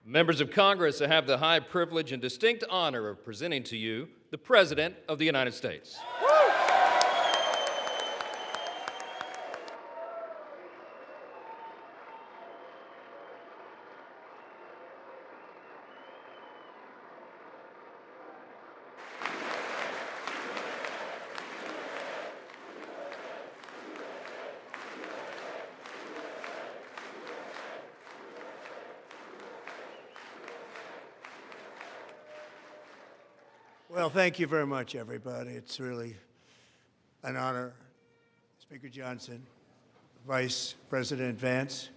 Members of Congress, I have the high privilege and distinct honor of presenting to you the President of the United States. Well, thank you very much, everybody. It's really an honor. Speaker Johnson, Vice President Vance,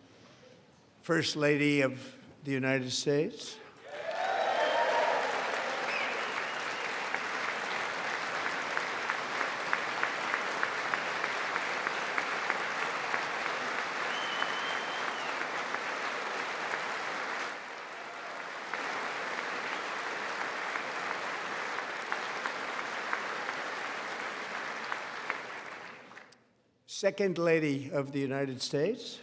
First Lady of the United States, Second Lady of the United States,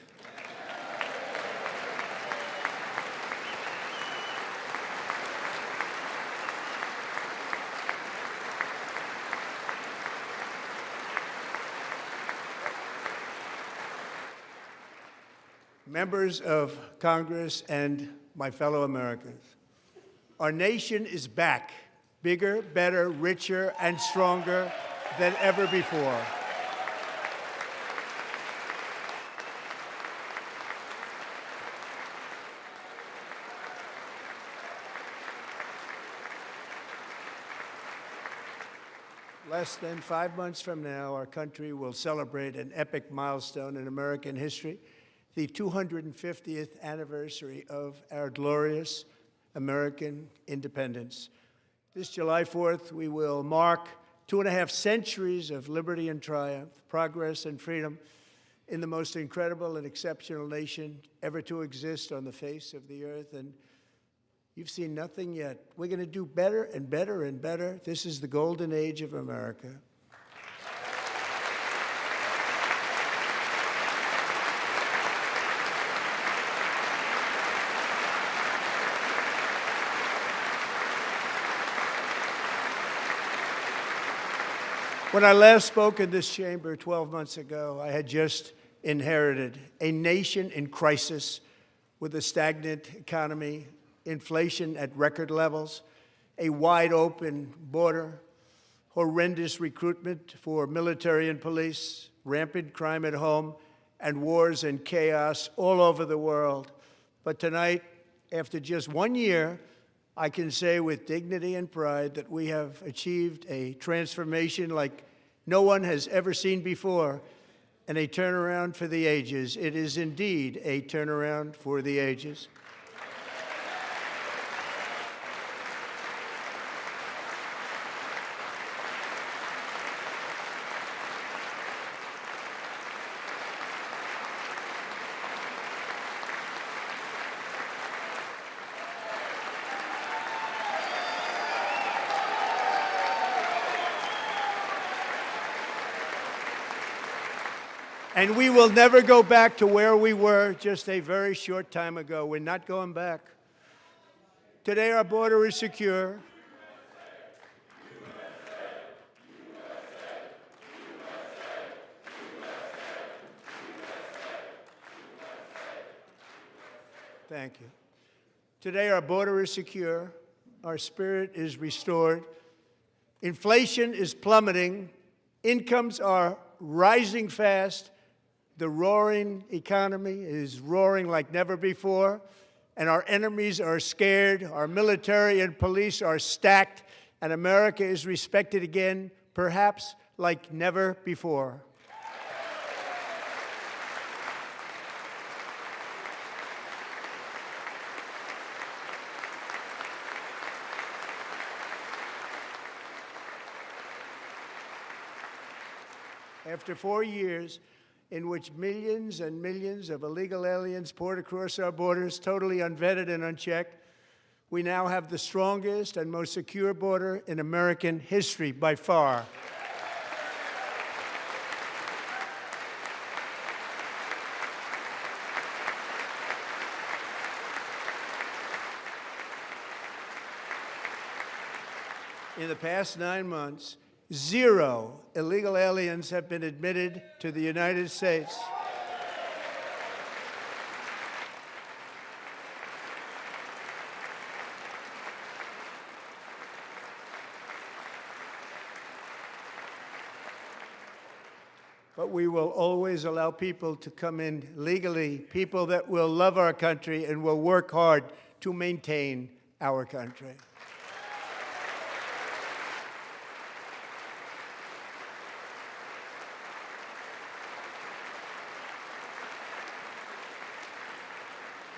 members of Congress, and my fellow Americans. Our nation is back, bigger, better, richer, and stronger than ever before. Less than 5 months from now, our country will celebrate an epic milestone in American history, the 250th anniversary of our glorious American independence. This July 4th, we will mark 2.5 centuries of liberty and triumph, progress and freedom in the most incredible and exceptional nation ever to exist on the face of the earth. And you've seen nothing yet. We're going to do better and better and better. This is the golden age of America. When I last spoke in this chamber 12 months ago, I had just inherited a nation in crisis with a stagnant economy, inflation at record levels, a wide-open border, horrendous recruitment for military and police, rampant crime at home, and wars and chaos all over the world. But tonight, after just 1 year, I can say with dignity and pride that we have achieved a transformation like no one has ever seen before, and a turnaround for the ages. It is indeed a turnaround for the ages. And we will never go back to where we were just a very short time ago. We're not going back. Today, our border is secure. Thank you. Today, our border is secure. Our spirit is restored. Inflation is plummeting. Incomes are rising fast. The roaring economy is roaring like never before, and our enemies are scared, our military and police are stacked, and America is respected again, perhaps like never before. After 4 years in which millions and millions of illegal aliens poured across our borders, totally unvetted and unchecked, we now have the strongest and most secure border in American history by far. In the past 9 months, 0 illegal aliens have been admitted to the United States. But we will always allow people to come in legally, people that will love our country and will work hard to maintain our country.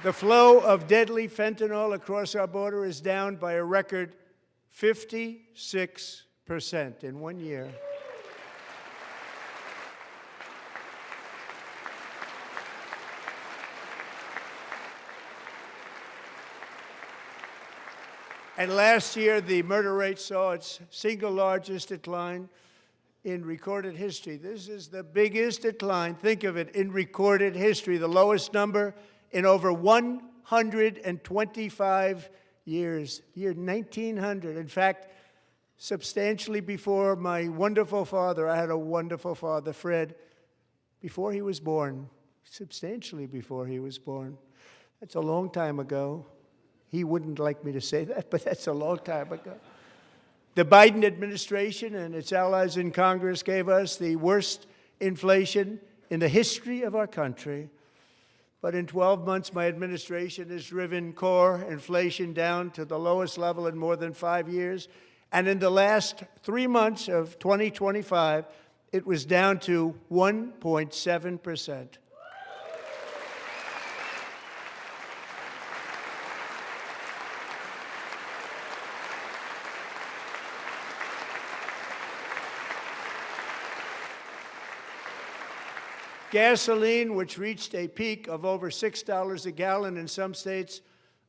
The flow of deadly fentanyl across our border is down by a record 56% in 1 year. And last year, the murder rate saw its single largest decline in recorded history. This is the biggest decline, think of it, in recorded history, the lowest number in over 125 years, year 1900. In fact, substantially before my wonderful father, I had a wonderful father, Fred, before he was born, substantially before he was born. That's a long time ago. He wouldn't like me to say that, but that's a long time ago. The Biden administration and its allies in Congress gave us the worst inflation in the history of our country. But in 12 months, my administration has driven core inflation down to the lowest level in more than 5 years. And in the last 3 months of 2025, it was down to 1.7%. Gasoline, which reached a peak of over $6 a gallon in some states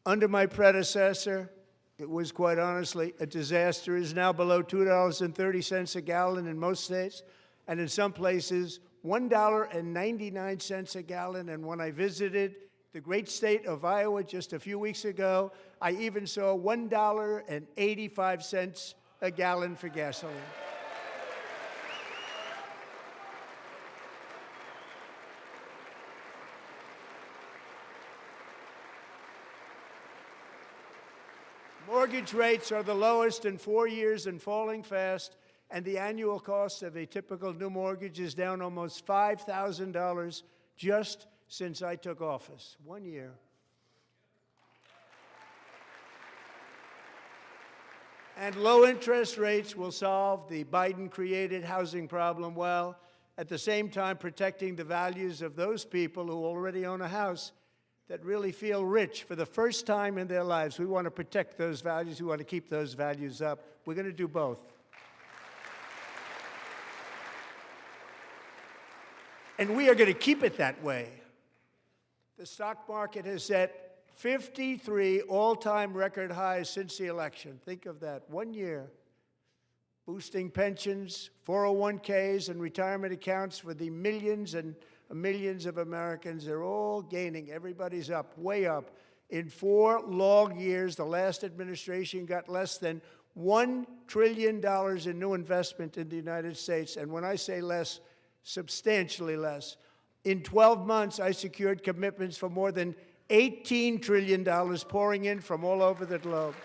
under my predecessor, it was quite honestly a disaster, is now below $2.30 a gallon in most states, and in some places, $1.99 a gallon. And when I visited the great state of Iowa just a few weeks ago, I even saw $1.85 a gallon for gasoline. Mortgage rates are the lowest in 4 years and falling fast, and the annual cost of a typical new mortgage is down almost $5,000 just since I took office. 1 year. And low interest rates will solve the Biden-created housing problem while at the same time protecting the values of those people who already own a house that really feel rich for the first time in their lives. We want to protect those values. We want to keep those values up. We're going to do both. And we are going to keep it that way. The stock market has set 53 all-time record highs since the election. Think of that, 1 year. Boosting pensions, 401ks, and retirement accounts for the millions and millions of Americans. They're all gaining. Everybody's up, way up. In 4 long years, the last administration got less than $1 trillion in new investment in the United States. And when I say less, substantially less. In 12 months, I secured commitments for more than $18 trillion pouring in from all over the globe.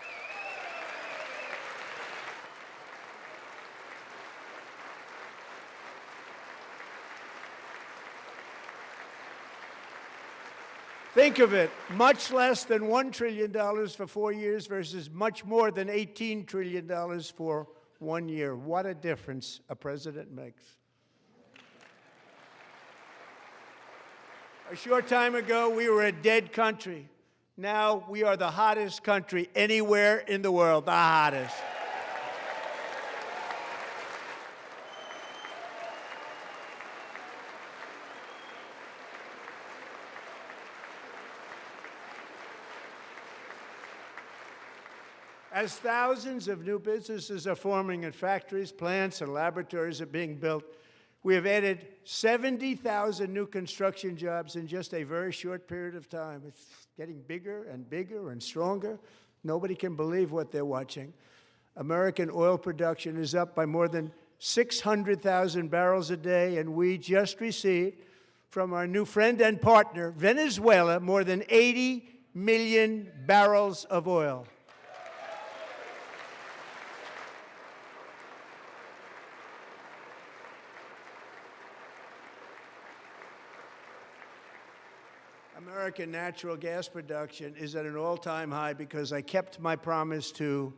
Think of it, much less than $1 trillion for 4 years versus much more than $18 trillion for 1 year. What a difference a president makes. A short time ago, we were a dead country. Now we are the hottest country anywhere in the world, the hottest. As thousands of new businesses are forming in factories, plants, and laboratories are being built, we have added 70,000 new construction jobs in just a very short period of time. It's getting bigger and bigger and stronger. Nobody can believe what they're watching. American oil production is up by more than 600,000 barrels a day, and we just received from our new friend and partner, Venezuela, more than 80 million barrels of oil. American natural gas production is at an all-time high because I kept my promise to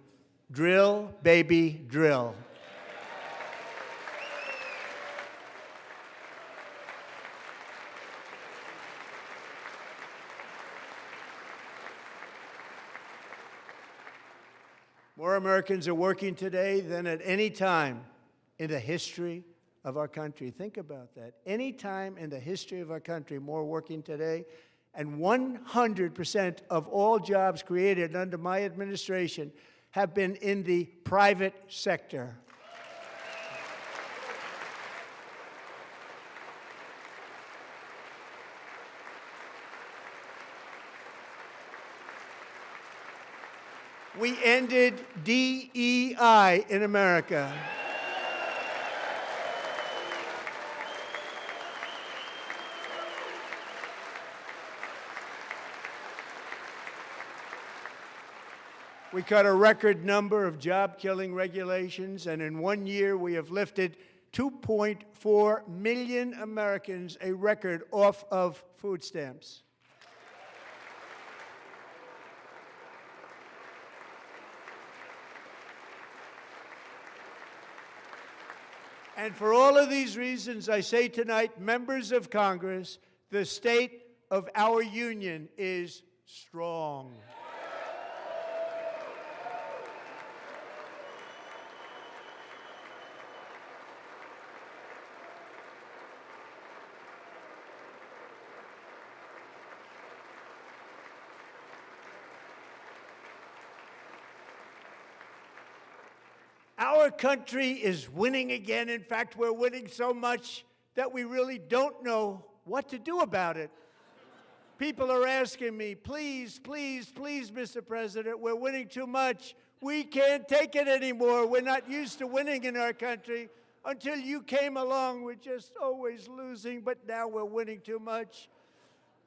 drill, baby, drill. More Americans are working today than at any time in the history of our country. Think about that. Any time in the history of our country, more working today. And 100% of all jobs created under my administration have been in the private sector. We ended DEI in America. We cut a record number of job-killing regulations, and in 1 year we have lifted 2.4 million Americans, a record, off of food stamps. And for all of these reasons, I say tonight, members of Congress, the state of our union is strong. Our country is winning again. In fact, we're winning so much that we really don't know what to do about it. People are asking me, please, please, please, Mr. President, we're winning too much. We can't take it anymore. We're not used to winning in our country. Until you came along, we're just always losing, but now we're winning too much.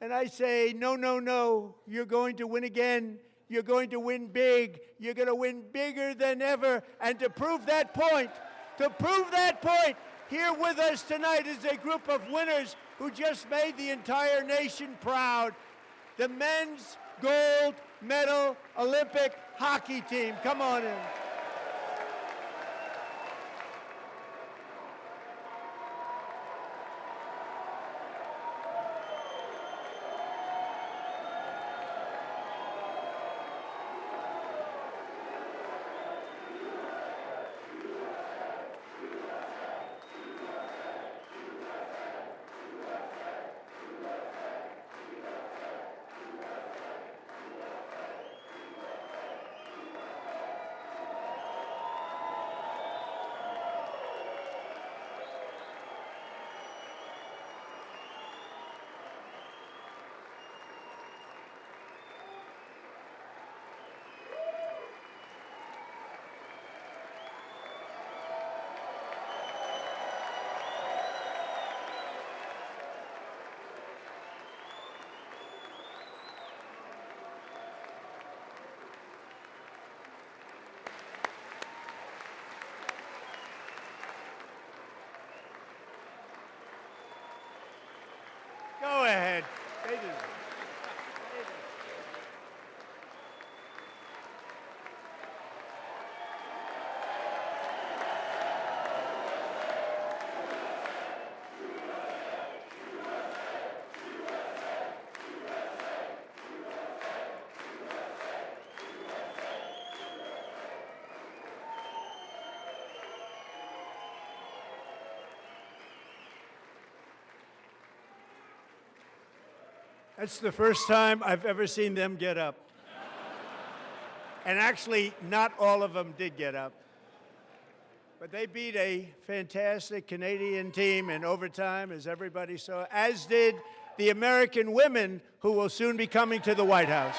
And I say, no, no, no, you're going to win again. You're going to win big. You're going to win bigger than ever. And to prove that point, here with us tonight is a group of winners who just made the entire nation proud. The men's gold medal Olympic hockey team. Come on in. Go ahead. They do. That's the first time I've ever seen them get up. And actually, not all of them did get up. But they beat a fantastic Canadian team in overtime, as everybody saw, as did the American women who will soon be coming to the White House.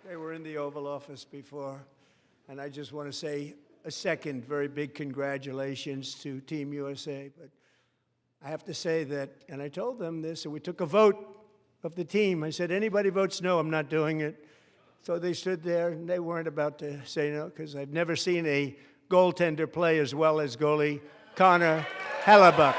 They were in the Oval Office before, and I just want to say a second very big congratulations to Team USA. But I have to say that, and I told them this, and we took a vote of the team. I said, anybody votes no, I'm not doing it. So they stood there, and they weren't about to say no, because I've never seen a goaltender play as well as goalie Connor Hellebuck.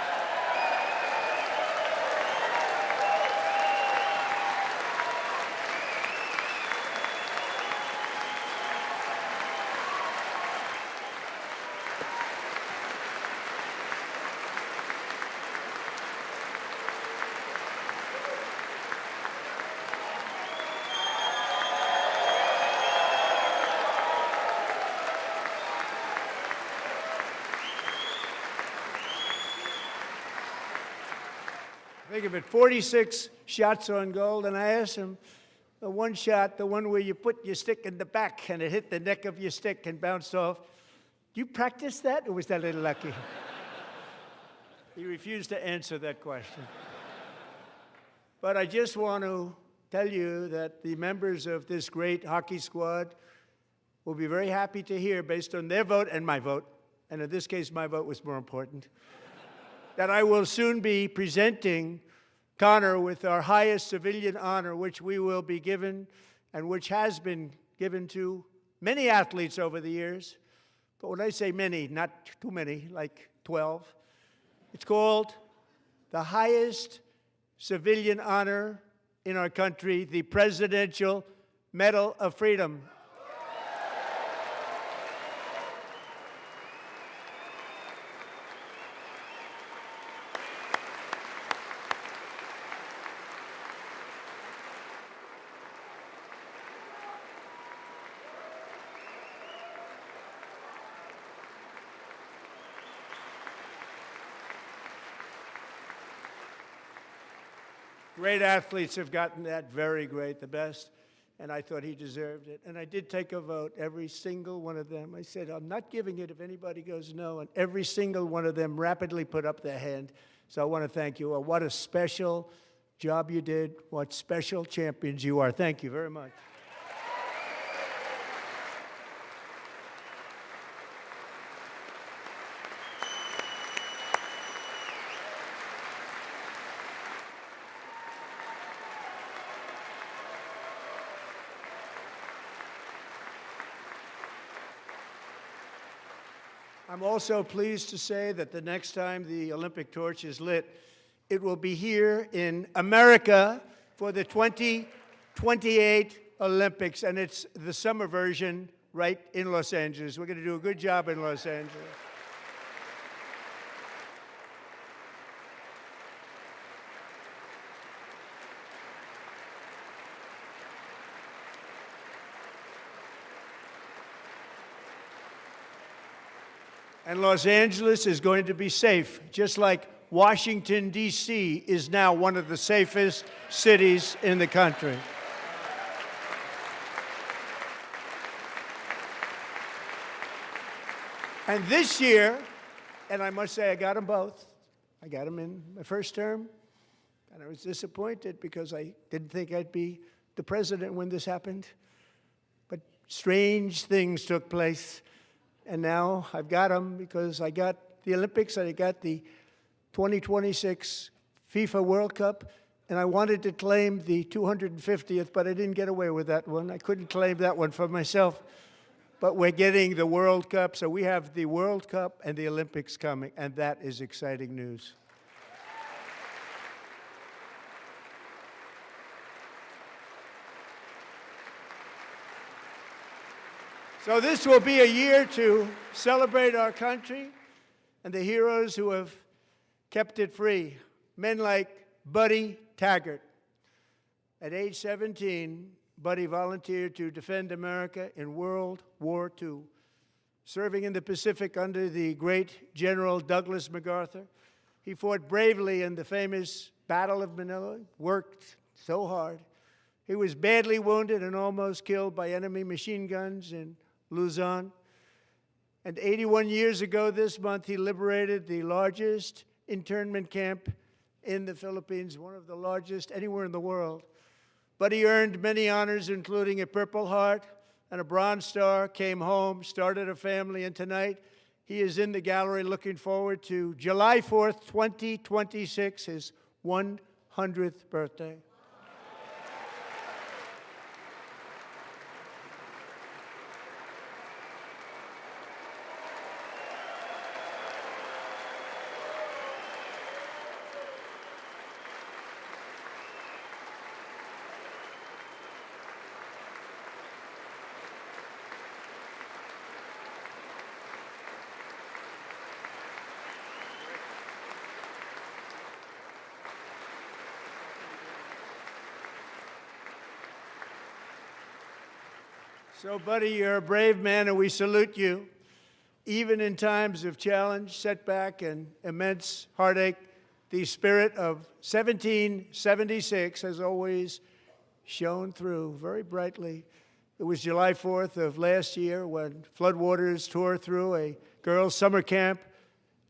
Think of it, 46 shots on goal, and I asked him, the one shot, the one where you put your stick in the back and it hit the neck of your stick and bounced off, do you practice that, or was that a little lucky? He refused to answer that question. But I just want to tell you that the members of this great hockey squad will be very happy to hear, based on their vote and my vote, and in this case my vote was more important, that I will soon be presenting Connor with our highest civilian honor, which we will be given and which has been given to many athletes over the years. But when I say many, not too many, like 12, it's called the highest civilian honor in our country, the Presidential Medal of Freedom. Great athletes have gotten that, very great, the best, and I thought he deserved it. And I did take a vote, every single one of them. I said, I'm not giving it if anybody goes no, and every single one of them rapidly put up their hand. So I want to thank you all. What a special job you did. What special champions you are. Thank you very much. I'm also pleased to say that the next time the Olympic torch is lit, it will be here in America for the 2028 Olympics, and it's the summer version right in Los Angeles. We're going to do a good job in Los Angeles. And Los Angeles is going to be safe, just like Washington, D.C. is now one of the safest cities in the country. And this year, and I must say I got them both. I got them in my first term, and I was disappointed because I didn't think I'd be the president when this happened. But strange things took place. And now I've got them because I got the Olympics and I got the 2026 FIFA World Cup, and I wanted to claim the 250th, but I didn't get away with that one. I couldn't claim that one for myself. But we're getting the World Cup, so we have the World Cup and the Olympics coming, and that is exciting news. So this will be a year to celebrate our country and the heroes who have kept it free. Men like Buddy Taggart. At age 17, Buddy volunteered to defend America in World War II, serving in the Pacific under the great General Douglas MacArthur. He fought bravely in the famous Battle of Manila, worked so hard. He was badly wounded and almost killed by enemy machine guns in Luzon. And 81 years ago this month, he liberated the largest internment camp in the Philippines, one of the largest anywhere in the world. But he earned many honors, including a Purple Heart and a Bronze Star, came home, started a family, and tonight he is in the gallery looking forward to July 4th, 2026, his 100th birthday. So, buddy, you're a brave man, and we salute you. Even in times of challenge, setback, and immense heartache, the spirit of 1776 has always shone through very brightly. It was July 4th of last year when floodwaters tore through a girls' summer camp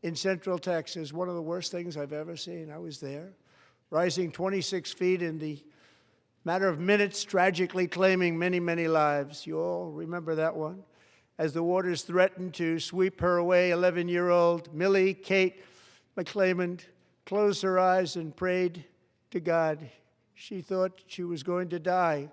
in Central Texas, one of the worst things I've ever seen. I was there, rising 26 feet in the matter of minutes, tragically claiming many, many lives. You all remember that one. As the waters threatened to sweep her away, 11-year-old Millie Kate McClelland closed her eyes and prayed to God. She thought she was going to die.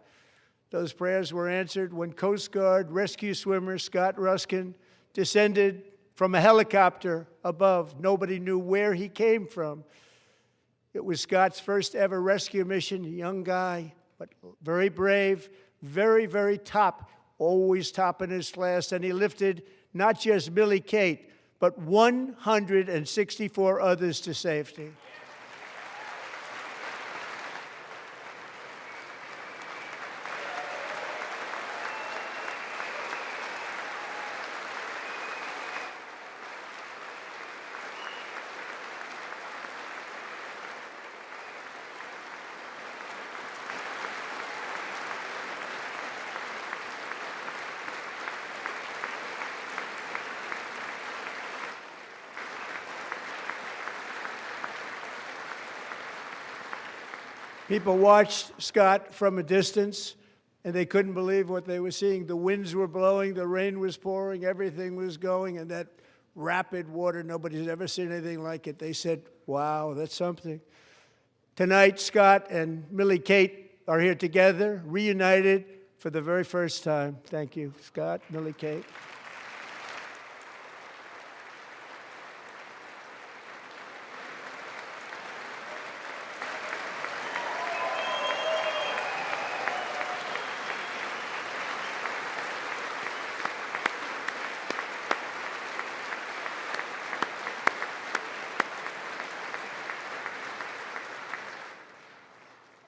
Those prayers were answered when Coast Guard rescue swimmer Scott Ruskin descended from a helicopter above. Nobody knew where he came from. It was Scott's first ever rescue mission, a young guy, but very brave, very, very top, always top in his class. And he lifted not just Millie Kate, but 164 others to safety. People watched Scott from a distance, and they couldn't believe what they were seeing. The winds were blowing, the rain was pouring, everything was going, and that rapid water, nobody's ever seen anything like it. They said, wow, that's something. Tonight, Scott and Millie Kate are here together, reunited for the very first time. Thank you, Scott, Millie Kate.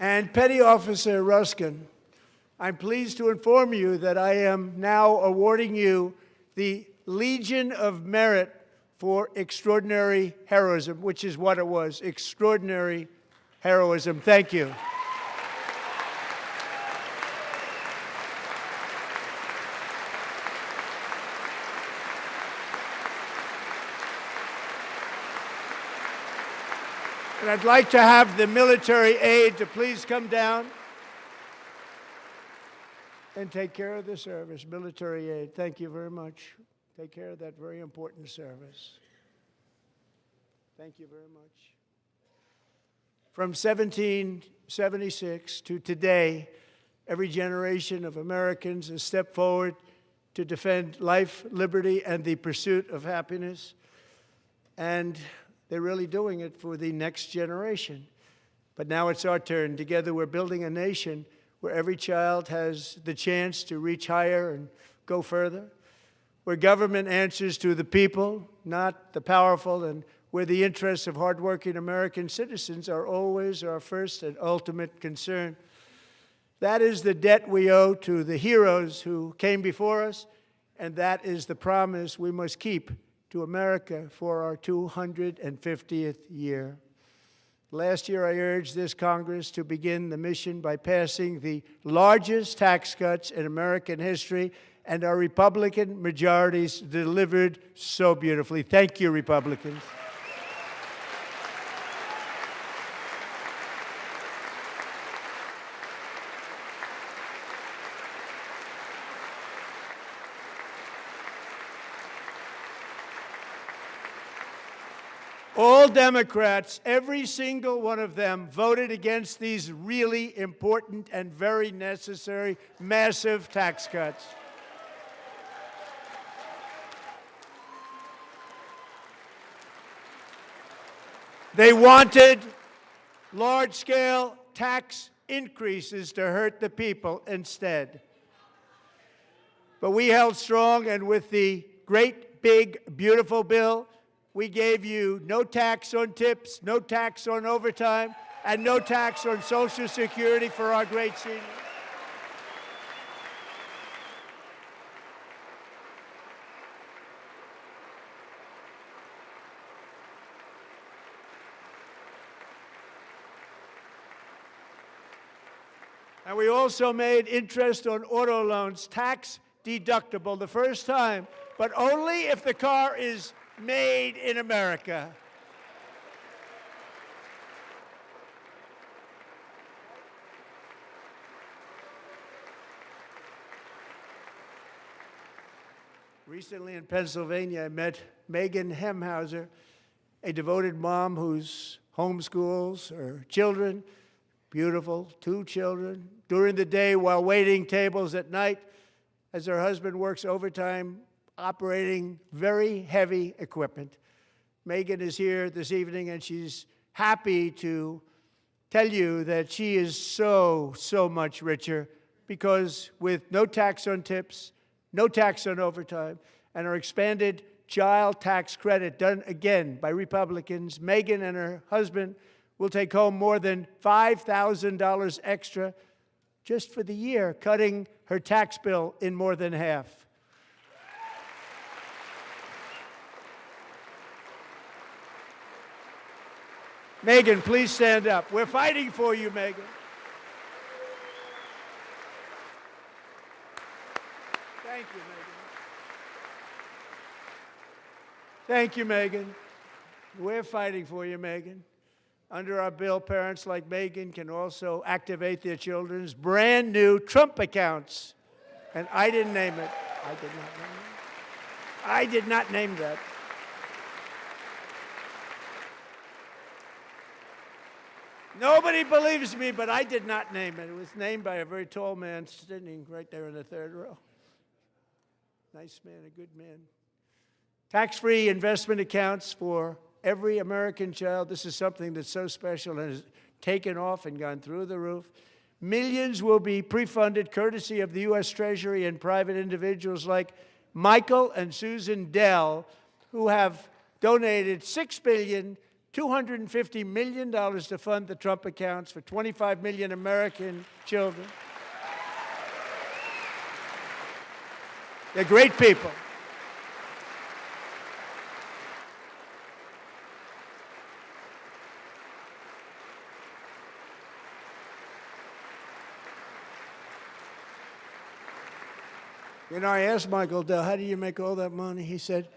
And Petty Officer Ruskin, I'm pleased to inform you that I am now awarding you the Legion of Merit for extraordinary heroism, which is what it was, extraordinary heroism. Thank you. And I'd like to have the military aide to please come down and take care of the service. Military aide, thank you very much. Take care of that very important service. Thank you very much. From 1776 to today, every generation of Americans has stepped forward to defend life, liberty, and the pursuit of happiness. And they're really doing it for the next generation. But now it's our turn. Together we're building a nation where every child has the chance to reach higher and go further, where government answers to the people, not the powerful, and where the interests of hardworking American citizens are always our first and ultimate concern. That is the debt we owe to the heroes who came before us, and that is the promise we must keep to America for our 250th year. Last year, I urged this Congress to begin the mission by passing the largest tax cuts in American history, and our Republican majorities delivered so beautifully. Thank you, Republicans. All Democrats, every single one of them, voted against these really important and very necessary, massive tax cuts. They wanted large-scale tax increases to hurt the people instead. But we held strong, and with the great, big, beautiful bill, we gave you no tax on tips, no tax on overtime, and no tax on Social Security for our great seniors. And we also made interest on auto loans tax deductible the first time, but only if the car is made in America. Recently in Pennsylvania, I met Megan Hemhauser, a devoted mom who's homeschools her children, beautiful, 2 children, during the day while waiting tables at night as her husband works overtime operating very heavy equipment. Megan is here this evening, and she's happy to tell you that she is so much richer because with no tax on tips, no tax on overtime, and our expanded child tax credit done again by Republicans, Megan and her husband will take home more than $5,000 extra just for the year, cutting her tax bill in more than half. Megan, please stand up. We're fighting for you, Megan. Thank you, Megan. Thank you, Megan. We're fighting for you, Megan. Under our bill, parents like Megan can also activate their children's brand new Trump accounts. And I didn't name it. I did not name that. Nobody believes me, but I did not name it. It was named by a very tall man sitting right there in the third row. Nice man, a good man. Tax-free investment accounts for every American child. This is something that's so special and has taken off and gone through the roof. Millions will be pre-funded courtesy of the U.S. Treasury and private individuals like Michael and Susan Dell, who have donated $6.25 billion to fund the Trump accounts for 25 million American children. They're great people. You know, I asked Michael Dell, how do you make all that money? He said,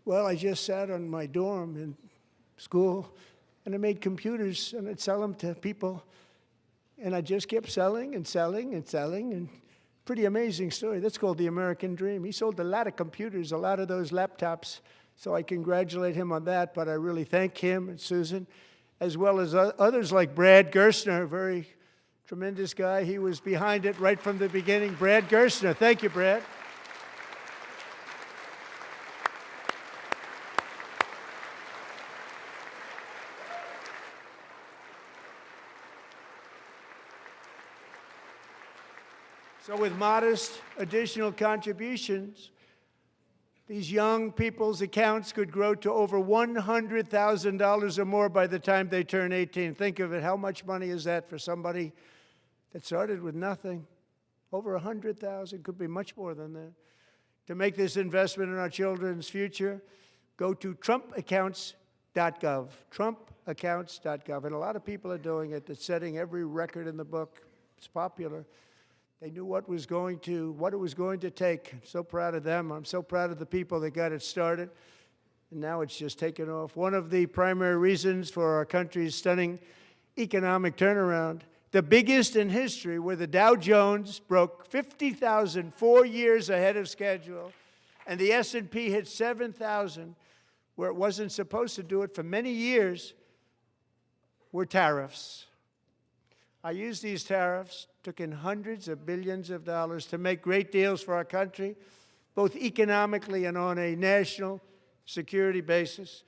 well, I just sat on my dorm in school, and I made computers, and I'd sell them to people, and I just kept selling and selling and selling, and pretty amazing story. That's called the American dream. He sold a lot of computers, a lot of those laptops, so I congratulate him on that, but I really thank him and Susan, as well as others like Brad Gerstner, a very tremendous guy. He was behind it right from the beginning. Brad Gerstner, thank you, Brad. So with modest additional contributions, these young people's accounts could grow to over $100,000 or more by the time they turn 18. Think of it, how much money is that for somebody that started with nothing? Over $100,000, could be much more than that. To make this investment in our children's future, go to trumpaccounts.gov, trumpaccounts.gov. And a lot of people are doing it. It's setting every record in the book. It's popular. They knew what it was going to take. I'm so proud of them. I'm so proud of the people that got it started. And now it's just taken off. One of the primary reasons for our country's stunning economic turnaround, the biggest in history, where the Dow Jones broke 50,000 4 years ahead of schedule, and the S&P hit 7,000, where it wasn't supposed to do it for many years, were tariffs. I used these tariffs, took in hundreds of billions of dollars to make great deals for our country, both economically and on a national security basis.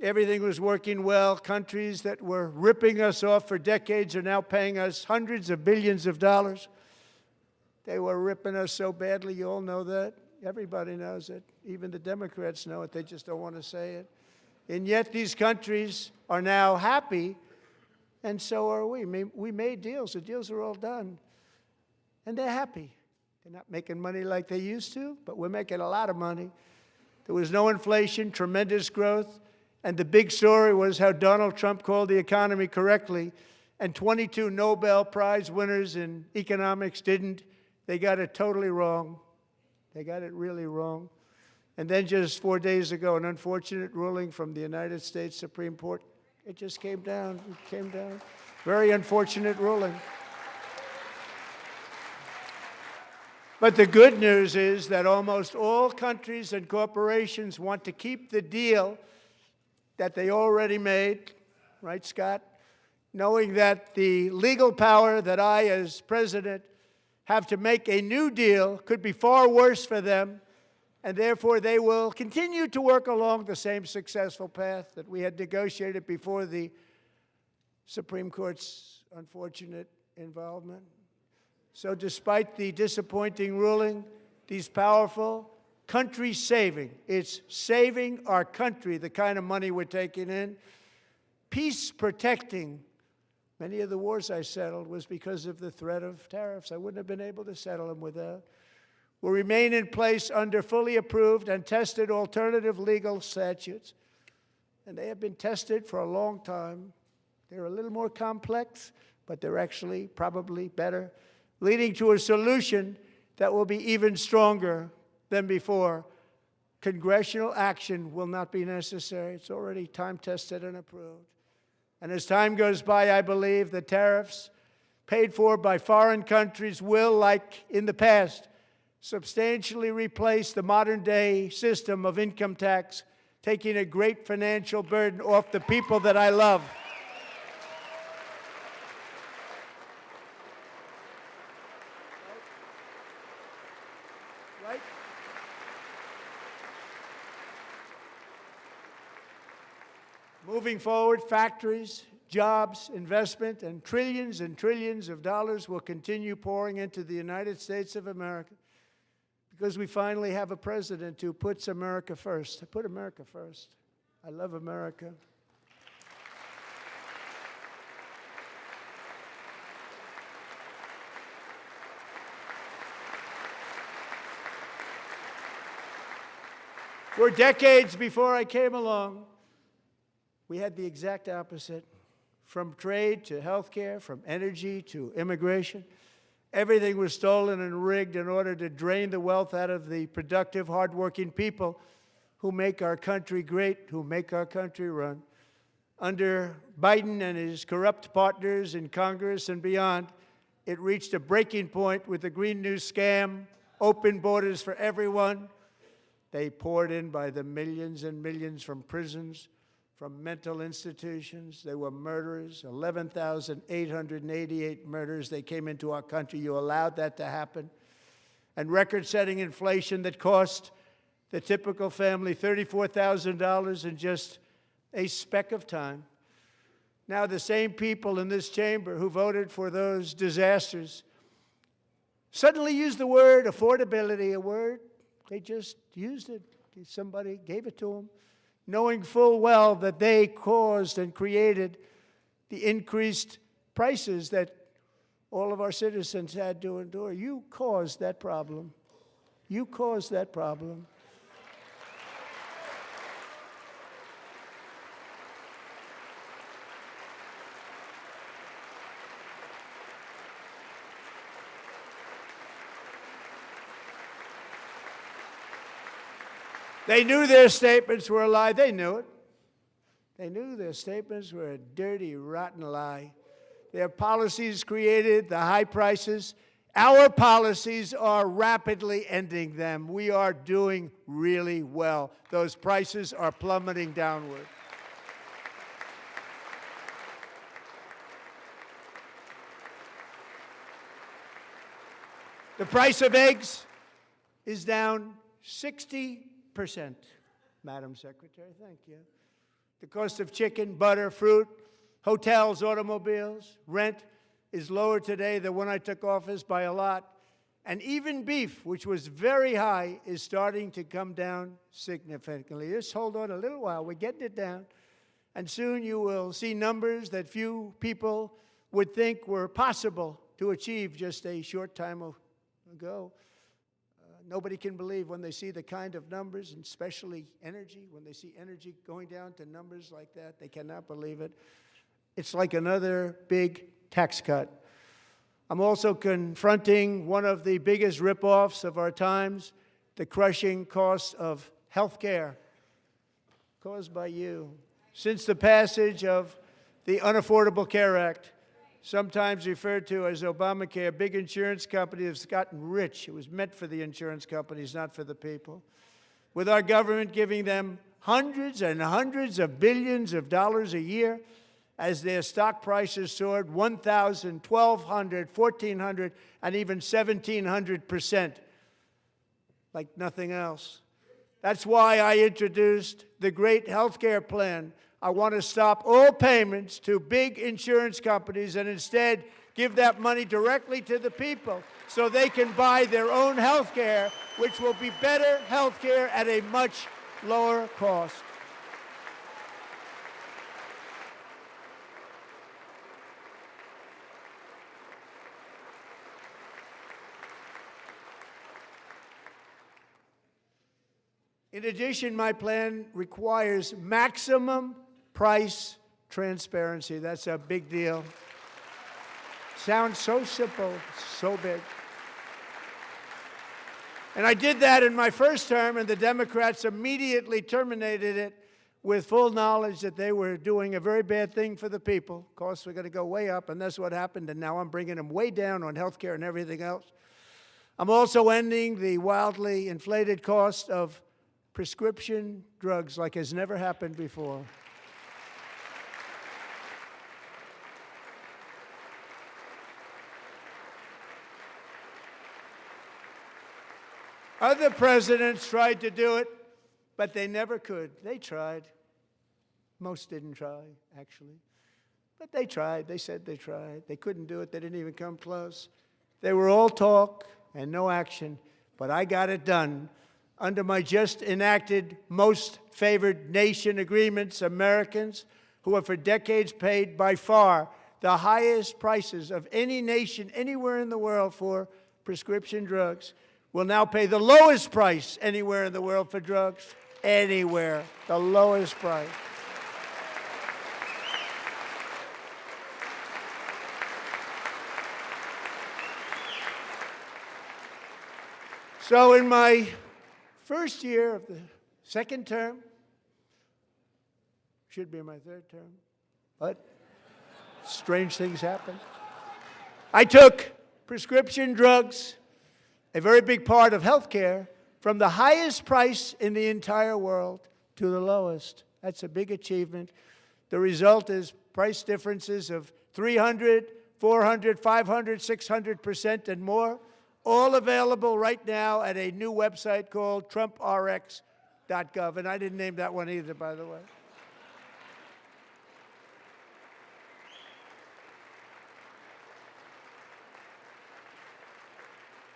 Everything was working well. Countries that were ripping us off for decades are now paying us hundreds of billions of dollars. They were ripping us so badly, you all know that. Everybody knows it. Even the Democrats know it. They just don't want to say it. And yet these countries are now happy, and so are we. We made deals. The deals are all done. And they're happy. They're not making money like they used to, but we're making a lot of money. There was no inflation, tremendous growth. And the big story was how Donald Trump called the economy correctly, and 22 Nobel Prize winners in economics didn't. They got it totally wrong. They got it really wrong. And then just 4 days ago, an unfortunate ruling from the United States Supreme Court. It just came down. It came down. Very unfortunate ruling. But the good news is that almost all countries and corporations want to keep the deal that they already made, right, Scott? Knowing that the legal power that I, as president, have to make a new deal could be far worse for them, and therefore they will continue to work along the same successful path that we had negotiated before the Supreme Court's unfortunate involvement. So despite the disappointing ruling, these powerful country-saving, it's saving our country, the kind of money we're taking in, peace-protecting. Many of the wars I settled was because of the threat of tariffs. I wouldn't have been able to settle them without. Will remain in place under fully approved and tested alternative legal statutes. And they have been tested for a long time. They're a little more complex, but they're actually probably better, leading to a solution that will be even stronger than before. Congressional action will not be necessary. It's already time-tested and approved. And as time goes by, I believe the tariffs paid for by foreign countries will, like in the past, substantially replace the modern-day system of income tax, taking a great financial burden off the people that I love. Right? Moving forward, factories, jobs, investment, and trillions of dollars will continue pouring into the United States of America because we finally have a president who puts America first. I put America first. I love America. For decades before I came along, we had the exact opposite. From trade to health care, from energy to immigration, everything was stolen and rigged in order to drain the wealth out of the productive, hardworking people who make our country great, who make our country run. Under Biden and his corrupt partners in Congress and beyond, it reached a breaking point with the Green New scam, open borders for everyone. They poured in by the millions and millions from prisons, from mental institutions. They were murderers, 11,888 murders. They came into our country. You allowed that to happen. And record-setting inflation that cost the typical family $34,000 in just a speck of time. Now the same people in this chamber who voted for those disasters suddenly use the word affordability, a word. They just used it. Somebody gave it to them, knowing full well that they caused and created the increased prices that all of our citizens had to endure. You caused that problem. You caused that problem. They knew their statements were a lie. They knew it. They knew their statements were a dirty, rotten lie. Their policies created the high prices Our policies are rapidly ending them. We are doing really well. Those prices are plummeting downward. The price of eggs is down 60%, Madam Secretary. Thank you. The cost of chicken, butter, fruit, hotels, automobiles, rent is lower today than when I took office by a lot. And even beef, which was very high, is starting to come down significantly. Just hold on a little while. We're getting it down. And soon you will see numbers that few people would think were possible to achieve just a short time ago. Nobody can believe when they see the kind of numbers, and especially energy, when they see energy going down to numbers like that, they cannot believe it. It's like another big tax cut. I'm also confronting one of the biggest ripoffs of our times, the crushing cost of health care caused by you. Since the passage of the Unaffordable Care Act, sometimes referred to as Obamacare, big insurance companies have gotten rich. It was meant for the insurance companies, not for the people. With our government giving them hundreds and hundreds of billions of dollars a year as their stock prices soared 1,000, 1,200, 1,400, and even 1,700%, like nothing else. That's why I introduced the great health care plan. I want to stop all payments to big insurance companies and instead give that money directly to the people so they can buy their own health care, which will be better health care at a much lower cost. In addition, my plan requires maximum price transparency. That's a big deal. Sounds so simple, so big. And I did that in my first term, and the Democrats immediately terminated it with full knowledge that they were doing a very bad thing for the people. Costs were going to go way up, and that's what happened, and now I'm bringing them way down on health care and everything else. I'm also ending the wildly inflated cost of prescription drugs like has never happened before. Other presidents tried to do it, but they never could. They tried. Most didn't try, actually. But they tried. They said they tried. They couldn't do it. They didn't even come close. They were all talk and no action, but I got it done. Under my just enacted most favored nation agreements, Americans who have for decades paid by far the highest prices of any nation anywhere in the world for prescription drugs will now pay the lowest price anywhere in the world for drugs. Anywhere, the lowest price. So in my first year of the second term, should be my third term, but strange things happen. I took prescription drugs, a very big part of health care, from the highest price in the entire world to the lowest. That's a big achievement. The result is price differences of 300, 400, 500, 600% and more, all available right now at a new website called TrumpRx.gov. And I didn't name that one either, by the way.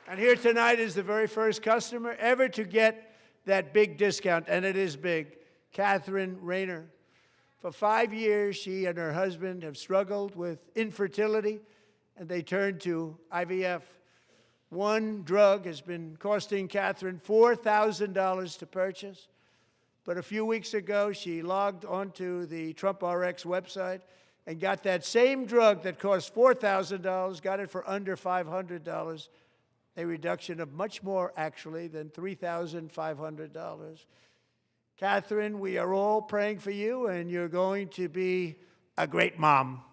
And here tonight is the very first customer ever to get that big discount, and it is big, Catherine Rayner. For 5 years, she and her husband have struggled with infertility, and they turned to IVF. One drug has been costing Catherine $4,000 to purchase, but a few weeks ago, she logged onto the TrumpRx website and got that same drug that cost $4,000, got it for under $500. A reduction of much more, actually, than $3,500. Catherine, we are all praying for you, and you're going to be a great mom.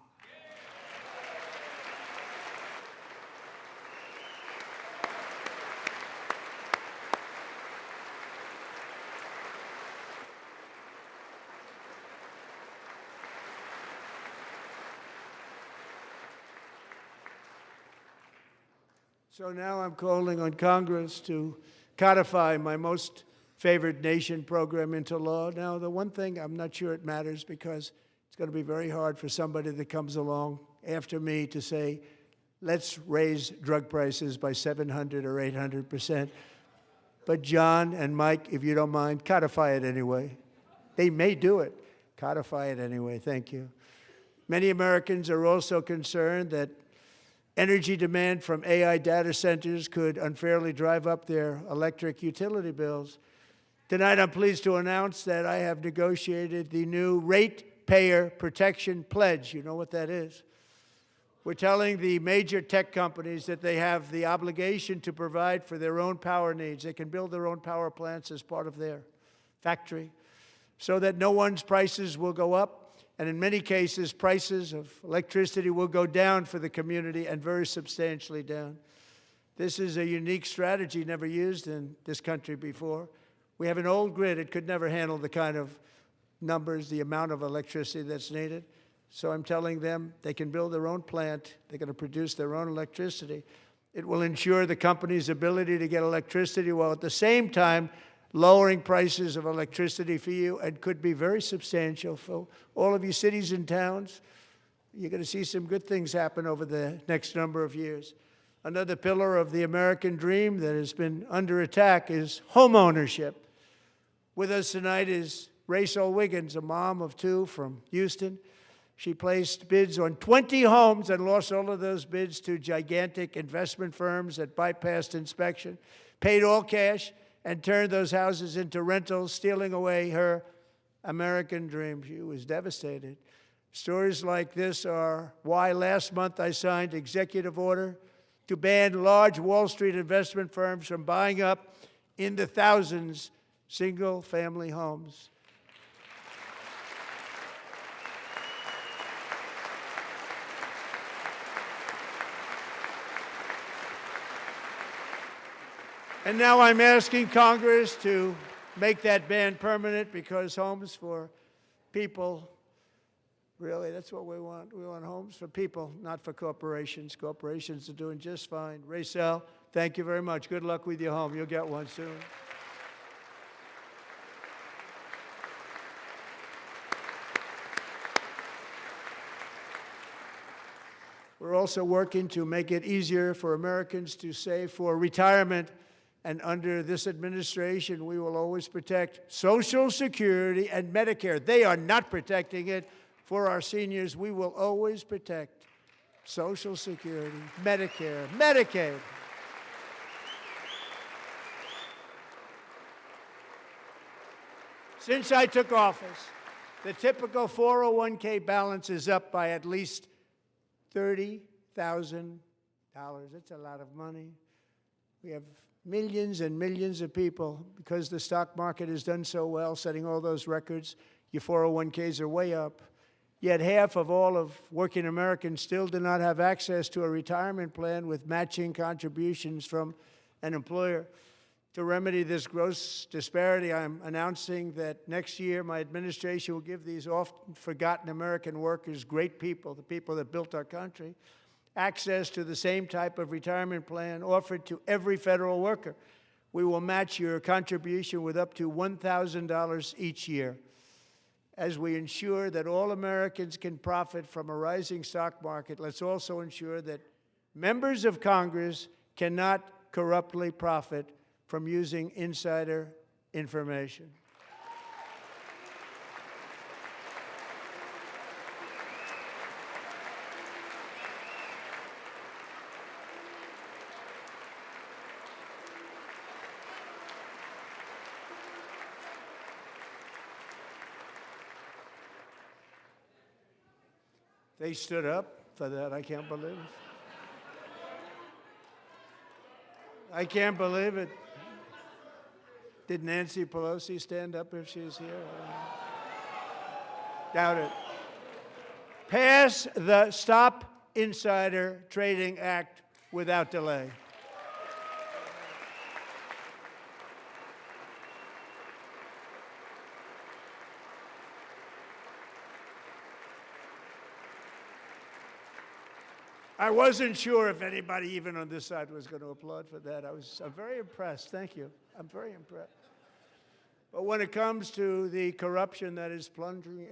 So now I'm calling on Congress to codify my most favored nation program into law. Now, the one thing, I'm not sure it matters because it's going to be very hard for somebody that comes along after me to say, let's raise drug prices by 700 or 800%. But John and Mike, if you don't mind, codify it anyway. They may do it. Codify it anyway. Thank you. Many Americans are also concerned that energy demand from AI data centers could unfairly drive up their electric utility bills. Tonight, I'm pleased to announce that I have negotiated the new Ratepayer Protection Pledge. You know what that is? We're telling the major tech companies that they have the obligation to provide for their own power needs. They can build their own power plants as part of their factory so that no one's prices will go up. And in many cases, prices of electricity will go down for the community and very substantially down. This is a unique strategy never used in this country before. We have an old grid. It could never handle the kind of numbers, the amount of electricity that's needed. So I'm telling them they can build their own plant. They're going to produce their own electricity. It will ensure the company's ability to get electricity while at the same time lowering prices of electricity for you, and could be very substantial for all of you cities and towns. You're going to see some good things happen over the next number of years. Another pillar of the American dream that has been under attack is home ownership. With us tonight is Rachel Wiggins, a mom of two from Houston. She placed bids on 20 homes and lost all of those bids to gigantic investment firms that bypassed inspection, paid all cash, and turned those houses into rentals, stealing away her American dream. She was devastated. Stories like this are why last month I signed executive order to ban large Wall Street investment firms from buying up in the thousands single-family homes. And now I'm asking Congress to make that ban permanent, because homes for people, really, that's what we want. We want homes for people, not for corporations. Corporations are doing just fine. Rachel, thank you very much. Good luck with your home. You'll get one soon. We're also working to make it easier for Americans to save for retirement. And under this administration, we will always protect Social Security and Medicare. They are not protecting it for our seniors. We will always protect Social Security, Medicare, Medicaid. Since I took office, the typical 401k balance is up by at least $30,000. That's a lot of money. We have millions and millions of people, because the stock market has done so well, setting all those records. Your 401ks are way up. Yet half of all of working Americans still do not have access to a retirement plan with matching contributions from an employer. To remedy this gross disparity, I'm announcing that next year my administration will give these often forgotten American workers, great people, the people that built our country, access to the same type of retirement plan offered to every federal worker. We will match your contribution with up to $1,000 each year. As we ensure that all Americans can profit from a rising stock market, let's also ensure that members of Congress cannot corruptly profit from using insider information. They stood up for that. I can't believe it. I can't believe it. Did Nancy Pelosi stand up if she's here? Doubt it. Pass the Stop Insider Trading Act without delay. I wasn't sure if anybody even on this side was going to applaud for that. I'm very impressed. Thank you. I'm very impressed. But when it comes to the corruption that is plundering,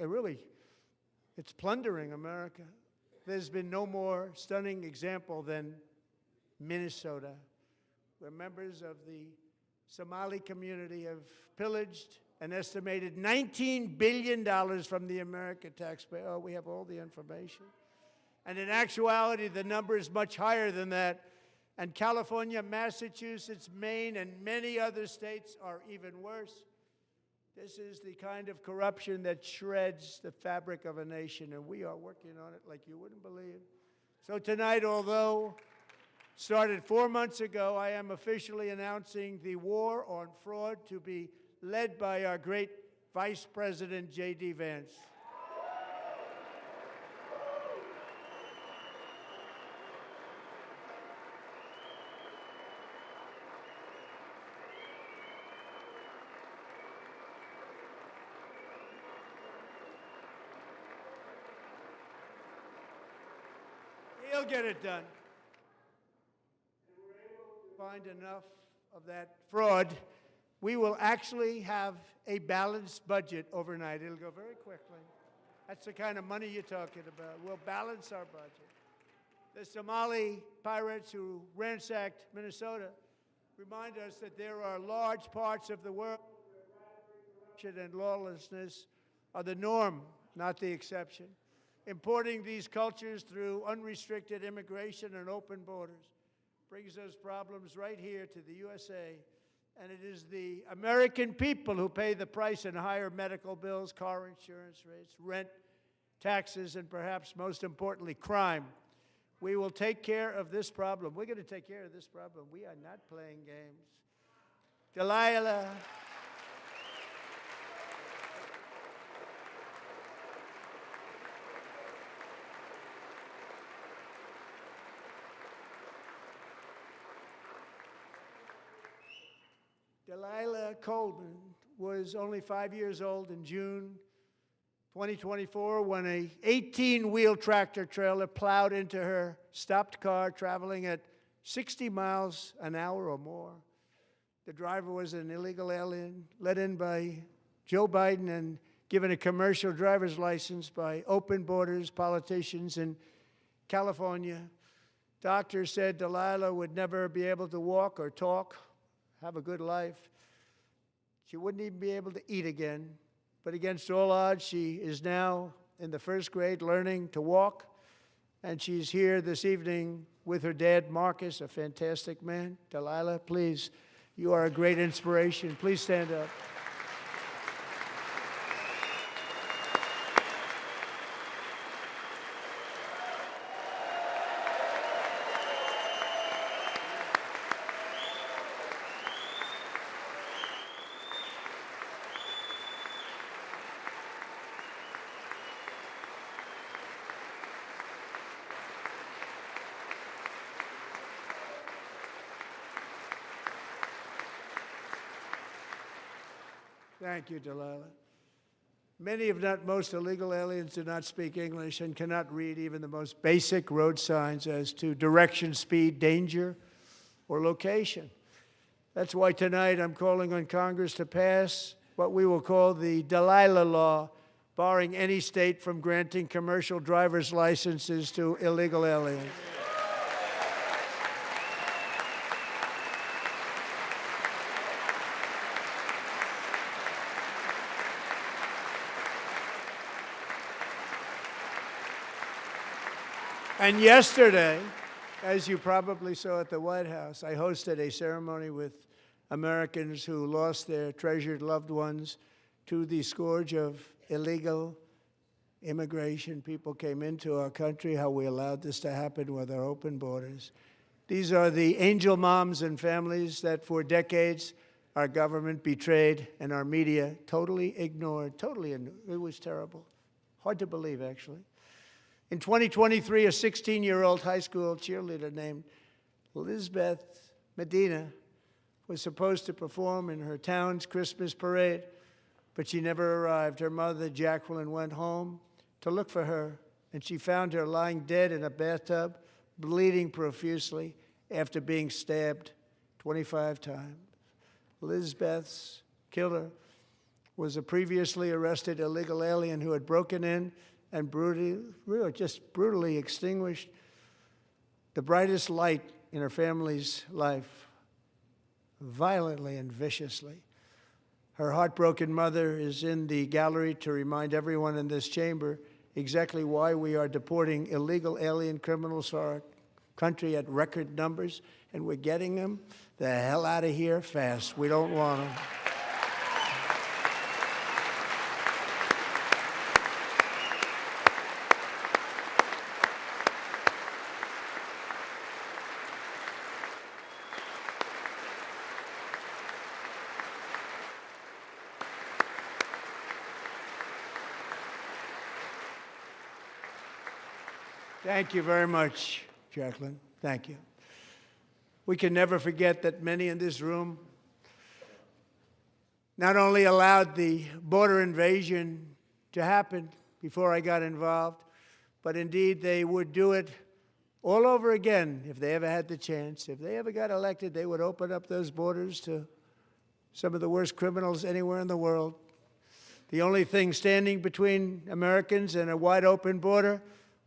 it's plundering America. There's been no more stunning example than Minnesota, where members of the Somali community have pillaged an estimated $19 billion from the American taxpayer. Oh, we have all the information. And in actuality, the number is much higher than that. And California, Massachusetts, Maine, and many other states are even worse. This is the kind of corruption that shreds the fabric of a nation, and we are working on it like you wouldn't believe. So tonight, although started 4 months ago, I am officially announcing the war on fraud to be led by our great Vice President, J.D. Vance. He'll get it done. If we're able to find enough of that fraud, we will actually have a balanced budget overnight. It'll go very quickly. That's the kind of money you're talking about. We'll balance our budget. The Somali pirates who ransacked Minnesota remind us that there are large parts of the world where corruption and lawlessness are the norm, not the exception. Importing these cultures through unrestricted immigration and open borders brings those problems right here to the USA. And it is the American people who pay the price in higher medical bills, car insurance rates, rent, taxes, and perhaps most importantly, crime. We will take care of this problem. We're going to take care of this problem. We are not playing games. Delilah. Delilah Coleman was only 5 years old in June 2024 when a 18-wheel tractor trailer plowed into her stopped car traveling at 60 miles an hour or more. The driver was an illegal alien let in by Joe Biden and given a commercial driver's license by open borders politicians in California. Doctors said Delilah would never be able to walk or talk, have a good life. She wouldn't even be able to eat again. But against all odds, she is now in the first grade learning to walk. And she's here this evening with her dad, Marcus, a fantastic man. Delilah, please, you are a great inspiration. Please stand up. Thank you, Delilah. Many, if not most, illegal aliens do not speak English and cannot read even the most basic road signs as to direction, speed, danger, or location. That's why tonight I'm calling on Congress to pass what we will call the Delilah Law, barring any state from granting commercial driver's licenses to illegal aliens. And yesterday, as you probably saw at the White House, I hosted a ceremony with Americans who lost their treasured loved ones to the scourge of illegal immigration. People came into our country, how we allowed this to happen with our open borders. These are the angel moms and families that for decades our government betrayed and our media totally ignored. It was terrible. Hard to believe, actually. In 2023, a 16-year-old high school cheerleader named Elizabeth Medina was supposed to perform in her town's Christmas parade, but she never arrived. Her mother, Jacqueline, went home to look for her, and she found her lying dead in a bathtub, bleeding profusely after being stabbed 25 times. Lizbeth's killer was a previously arrested illegal alien who had broken in and brutally extinguished the brightest light in her family's life, violently and viciously. Her heartbroken mother is in the gallery to remind everyone in this chamber exactly why we are deporting illegal alien criminals to our country at record numbers, and we're getting them the hell out of here fast. We don't want them. Thank you very much, Jacqueline. Thank you. We can never forget that many in this room not only allowed the border invasion to happen before I got involved, but indeed they would do it all over again if they ever had the chance. If they ever got elected, they would open up those borders to some of the worst criminals anywhere in the world. The only thing standing between Americans and a wide open border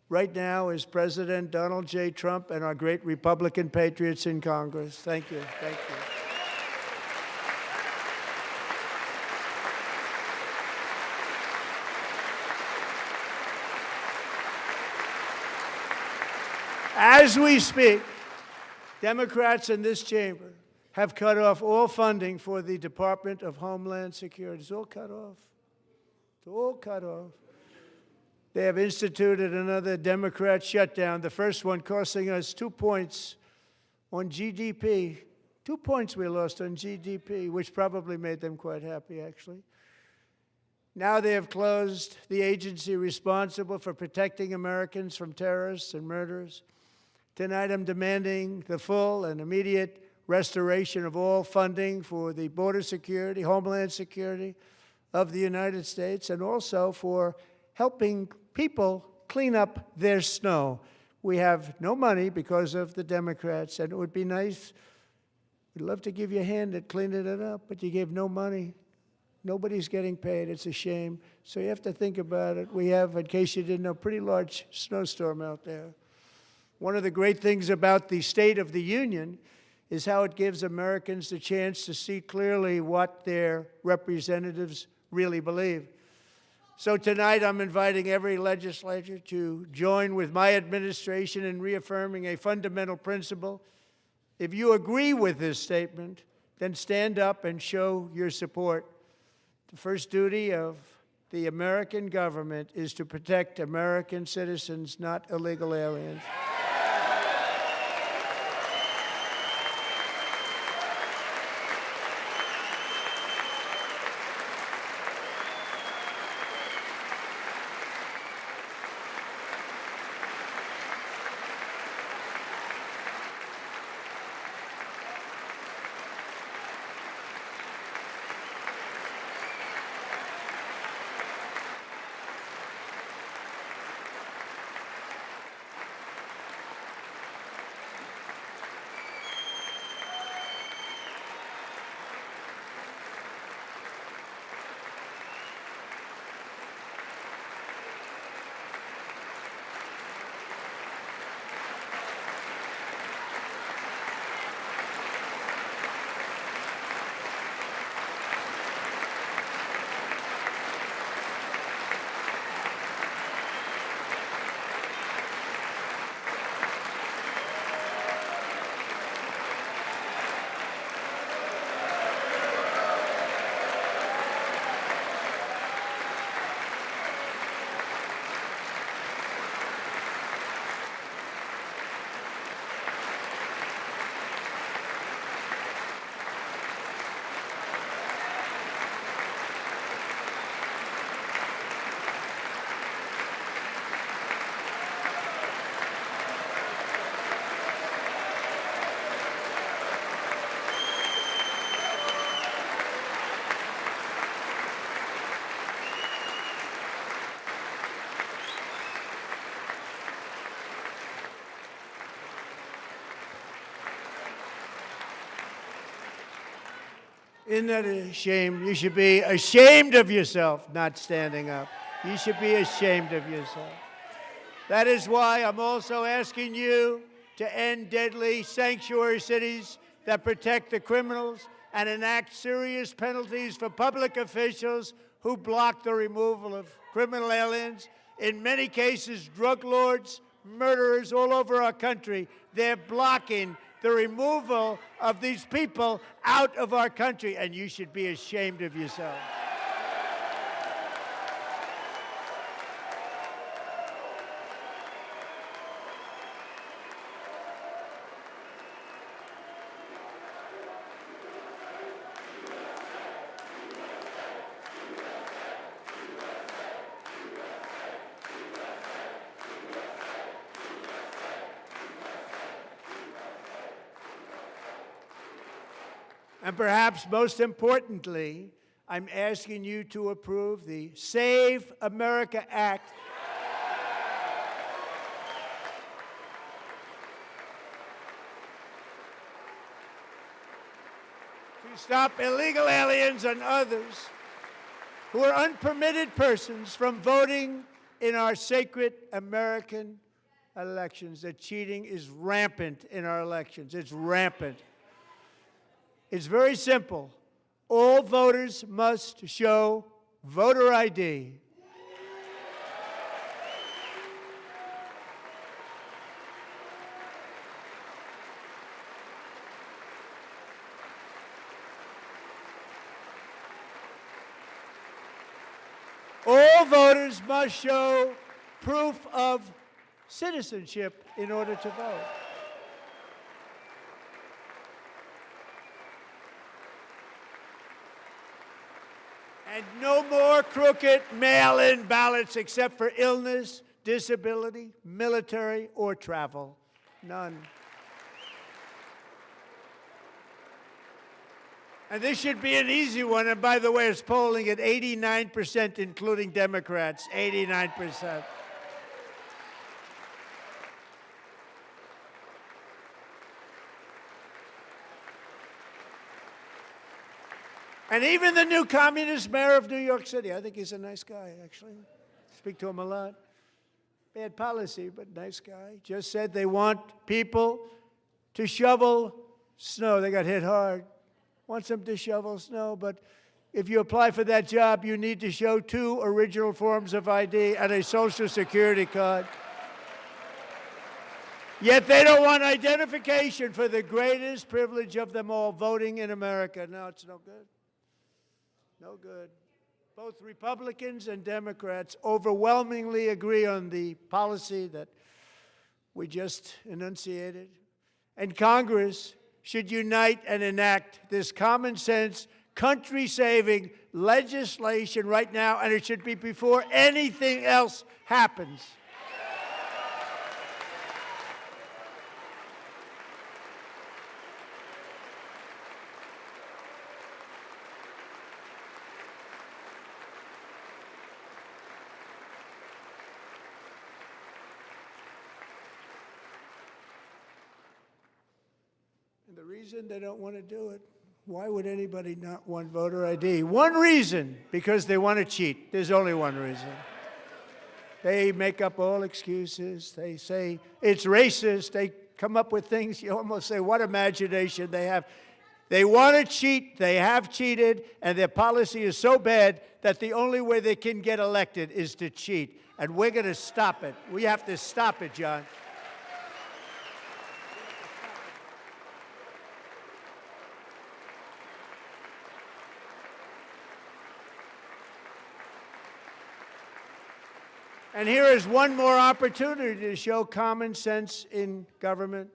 right now is President Donald J. Trump and our great Republican patriots in Congress. Thank you. Thank you. As we speak, Democrats in this chamber have cut off all funding for the Department of Homeland Security. It's all cut off. It's all cut off. They have instituted another Democrat shutdown, the first one costing us 2 points on GDP. 2 points we lost on GDP, which probably made them quite happy, actually. Now they have closed the agency responsible for protecting Americans from terrorists and murderers. Tonight I'm demanding the full and immediate restoration of all funding for the border security, homeland security of the United States, and also for helping people clean up their snow. We have no money because of the Democrats, and it would be nice. We'd love to give you a hand at cleaning it up, but you gave no money. Nobody's getting paid. It's a shame. So you have to think about it. We have, in case you didn't know, a pretty large snowstorm out there. One of the great things about the State of the Union is how it gives Americans the chance to see clearly what their representatives really believe. So tonight I'm inviting every legislator to join with my administration in reaffirming a fundamental principle. If you agree with this statement, then stand up and show your support. The first duty of the American government is to protect American citizens, not illegal aliens. Isn't that a shame? You should be ashamed of yourself not standing up. You should be ashamed of yourself. That is why I'm also asking you to end deadly sanctuary cities that protect the criminals and enact serious penalties for public officials who block the removal of criminal aliens. In many cases, drug lords, murderers all over our country, they're blocking the removal of these people out of our country, and you should be ashamed of yourself. And perhaps most importantly, I'm asking you to approve the Save America Act. To stop illegal aliens and others who are unpermitted persons from voting in our sacred American elections. That cheating is rampant in our elections. It's rampant. It's very simple. All voters must show voter ID. All voters must show proof of citizenship in order to vote. And no more crooked mail-in ballots except for illness, disability, military, or travel. None. And this should be an easy one. And by the way, it's polling at 89%, including Democrats, 89%. And even the new communist mayor of New York City, I think he's a nice guy, actually. Speak to him a lot. Bad policy, but nice guy. Just said they want people to shovel snow. They got hit hard. Wants them to shovel snow, but if you apply for that job, you need to show 2 original forms of ID and a Social Security card. Yet they don't want identification for the greatest privilege of them all, voting in America. No, it's no good. No good. Both Republicans and Democrats overwhelmingly agree on the policy that we just enunciated. And Congress should unite and enact this common sense, country-saving legislation right now, and it should be before anything else happens. And the reason they don't want to do it, why would anybody not want voter ID? One reason, because they want to cheat. There's only one reason. They make up all excuses. They say it's racist. They come up with things you almost say, what imagination they have. They want to cheat. They have cheated. And their policy is so bad that the only way they can get elected is to cheat. And we're going to stop it. We have to stop it, John. And here is one more opportunity to show common sense in government.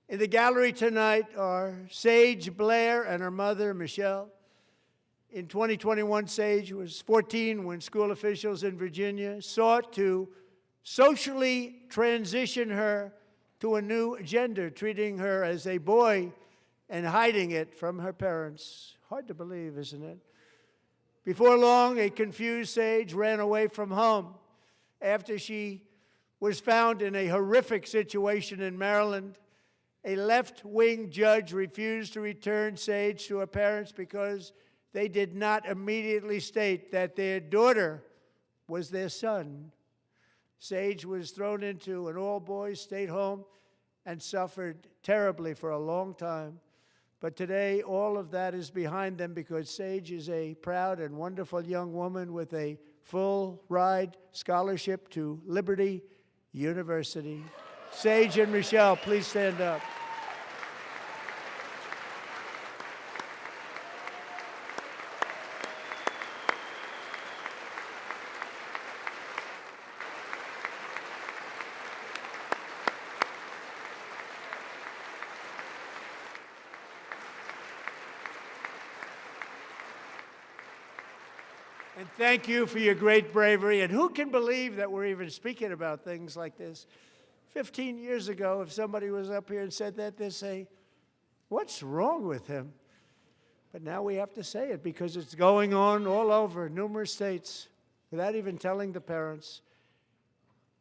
In the gallery tonight are Sage Blair and her mother, Michelle. In 2021, Sage was 14 when school officials in Virginia sought to socially transition her to a new gender, treating her as a boy and hiding it from her parents. Hard to believe, isn't it? Before long, a confused Sage ran away from home after she was found in a horrific situation in Maryland A left-wing judge refused to return Sage to her parents because they did not immediately state that their daughter was their son. Sage was thrown into an all-boys state home and suffered terribly for a long time. But today, all of that is behind them because Sage is a proud and wonderful young woman with a full-ride scholarship to Liberty University. Sage and Michelle, please stand up. And thank you for your great bravery. And who can believe that we're even speaking about things like this? 15 years ago, if somebody was up here and said that, they'd say, what's wrong with him? But now we have to say it because it's going on all over numerous states without even telling the parents.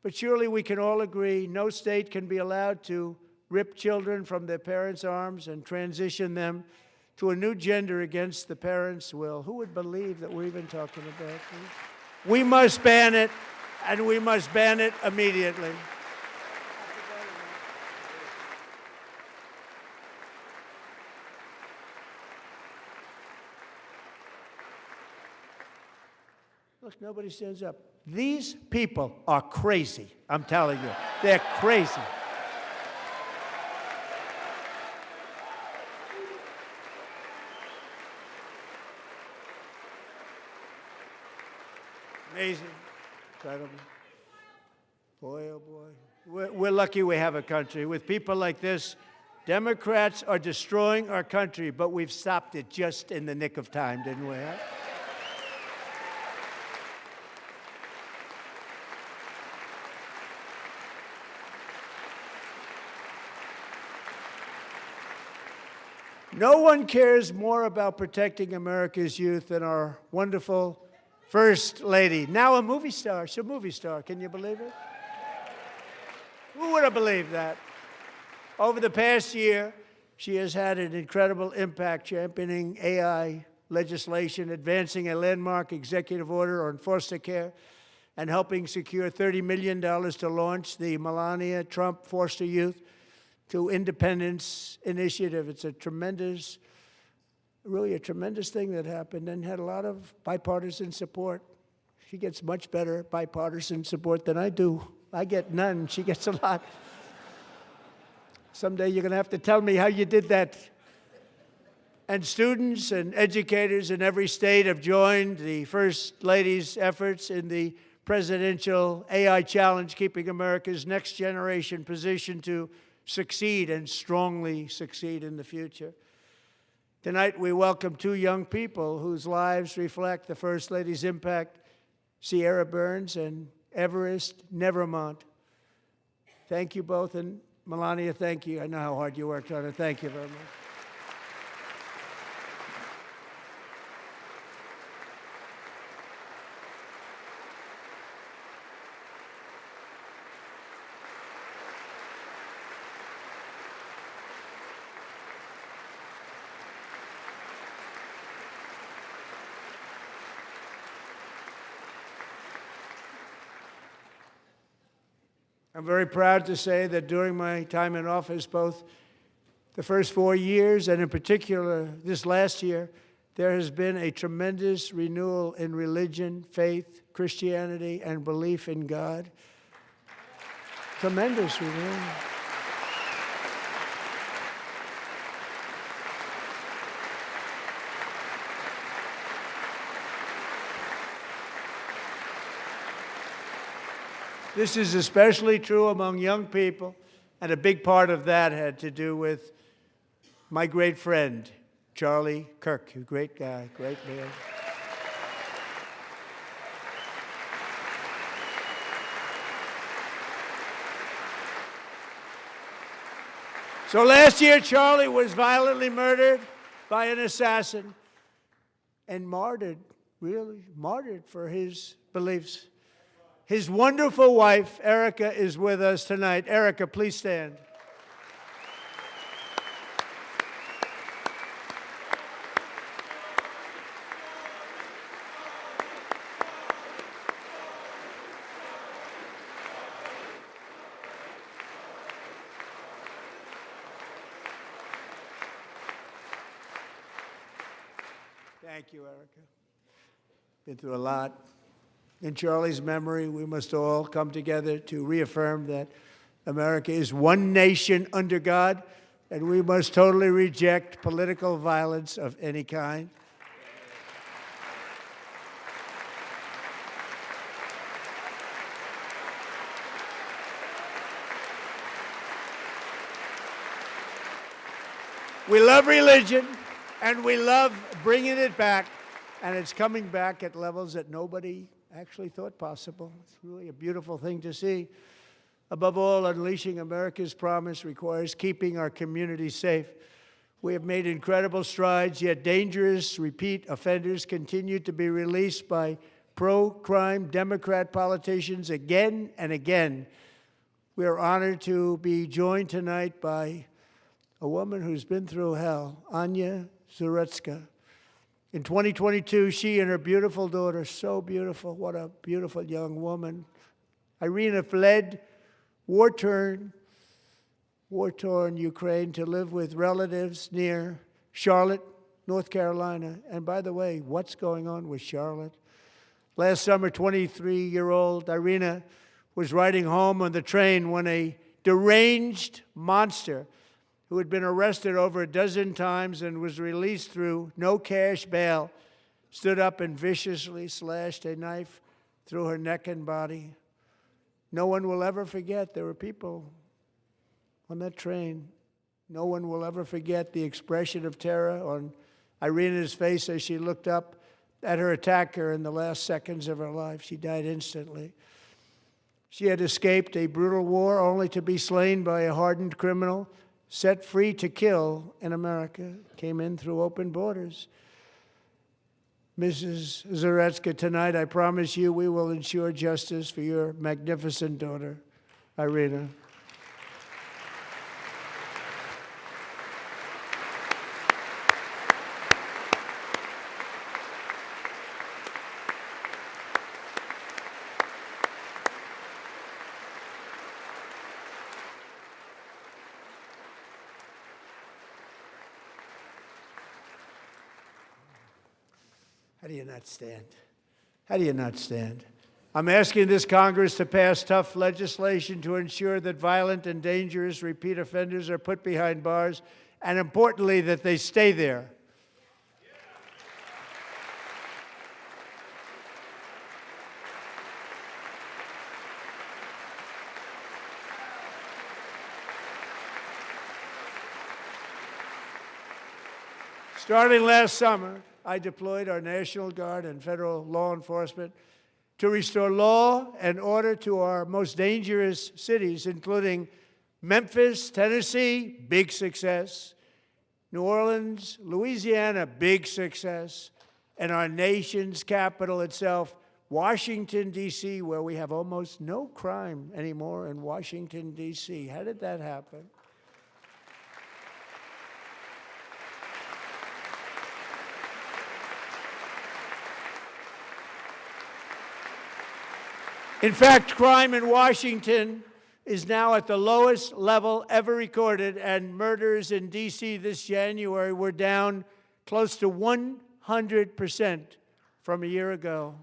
But surely we can all agree no state can be allowed to rip children from their parents' arms and transition them to a new gender against the parents' will. Who would believe that we're even talking about this? We must ban it, and we must ban it immediately. Look, nobody stands up. These people are crazy, I'm telling you. They're crazy. Amazing. Incredible. Boy, oh boy. We're lucky we have a country. With people like this, Democrats are destroying our country, but we've stopped it just in the nick of time, didn't we? Huh? No one cares more about protecting America's youth than our wonderful First Lady, now a movie star. She's a movie star. Can you believe it? Who would have believed that? Over the past year, she has had an incredible impact championing AI legislation, advancing a landmark executive order on foster care, and helping secure $30 million to launch the Melania Trump Foster Youth to Independence Initiative. It's a tremendous, really a tremendous thing that happened and had a lot of bipartisan support. She gets much better bipartisan support than I do. I get none. She gets a lot. Someday you're going to have to tell me how you did that. And students and educators in every state have joined the First Lady's efforts in the presidential AI challenge, keeping America's next generation positioned to succeed and strongly succeed in the future. Tonight, we welcome two young people whose lives reflect the First Lady's impact, Sierra Burns and Everest Nevermont. Thank you both, and Melania, thank you. I know how hard you worked on it. Thank you very much. I'm very proud to say that during my time in office, both the first 4 years and in particular this last year, there has been a tremendous renewal in religion, faith, Christianity, and belief in God. Tremendous renewal. This is especially true among young people, and a big part of that had to do with my great friend, Charlie Kirk, a great guy, great man. So last year, Charlie was violently murdered by an assassin and martyred, really martyred for his beliefs. His wonderful wife, Erica, is with us tonight. Erica, please stand. Thank you, Erica. Been through a lot. In Charlie's memory, we must all come together to reaffirm that America is one nation under God, and we must totally reject political violence of any kind. We love religion, and we love bringing it back, and it's coming back at levels that nobody actually thought possible. It's really a beautiful thing to see. Above all, unleashing America's promise requires keeping our communities safe. We have made incredible strides, yet dangerous repeat offenders continue to be released by pro-crime Democrat politicians again and again. We are honored to be joined tonight by a woman who's been through hell, Anya Zarutska. In 2022, she and her beautiful daughter, so beautiful, what a beautiful young woman, Irina, fled war-torn Ukraine to live with relatives near Charlotte, North Carolina. And by the way, what's going on with Charlotte? Last summer, 23-year-old Irina was riding home on the train when a deranged monster who had been arrested over a dozen times and was released through no cash bail, stood up and viciously slashed a knife through her neck and body. No one will ever forget there were people on that train. No one will ever forget the expression of terror on Irina's face as she looked up at her attacker in the last seconds of her life. She died instantly. She had escaped a brutal war only to be slain by a hardened criminal, set free to kill in America, came in through open borders. Mrs. Zarutska, tonight I promise you we will ensure justice for your magnificent daughter, Irina. How do you not stand? How do you not stand? I'm asking this Congress to pass tough legislation to ensure that violent and dangerous repeat offenders are put behind bars, and importantly, that they stay there. Starting last summer, I deployed our National Guard and federal law enforcement to restore law and order to our most dangerous cities, including Memphis, Tennessee, big success, New Orleans, Louisiana, big success, and our nation's capital itself, Washington, D.C., where we have almost no crime anymore in Washington, D.C. How did that happen? In fact, crime in Washington is now at the lowest level ever recorded, and murders in D.C. this January were down close to 100% from a year ago.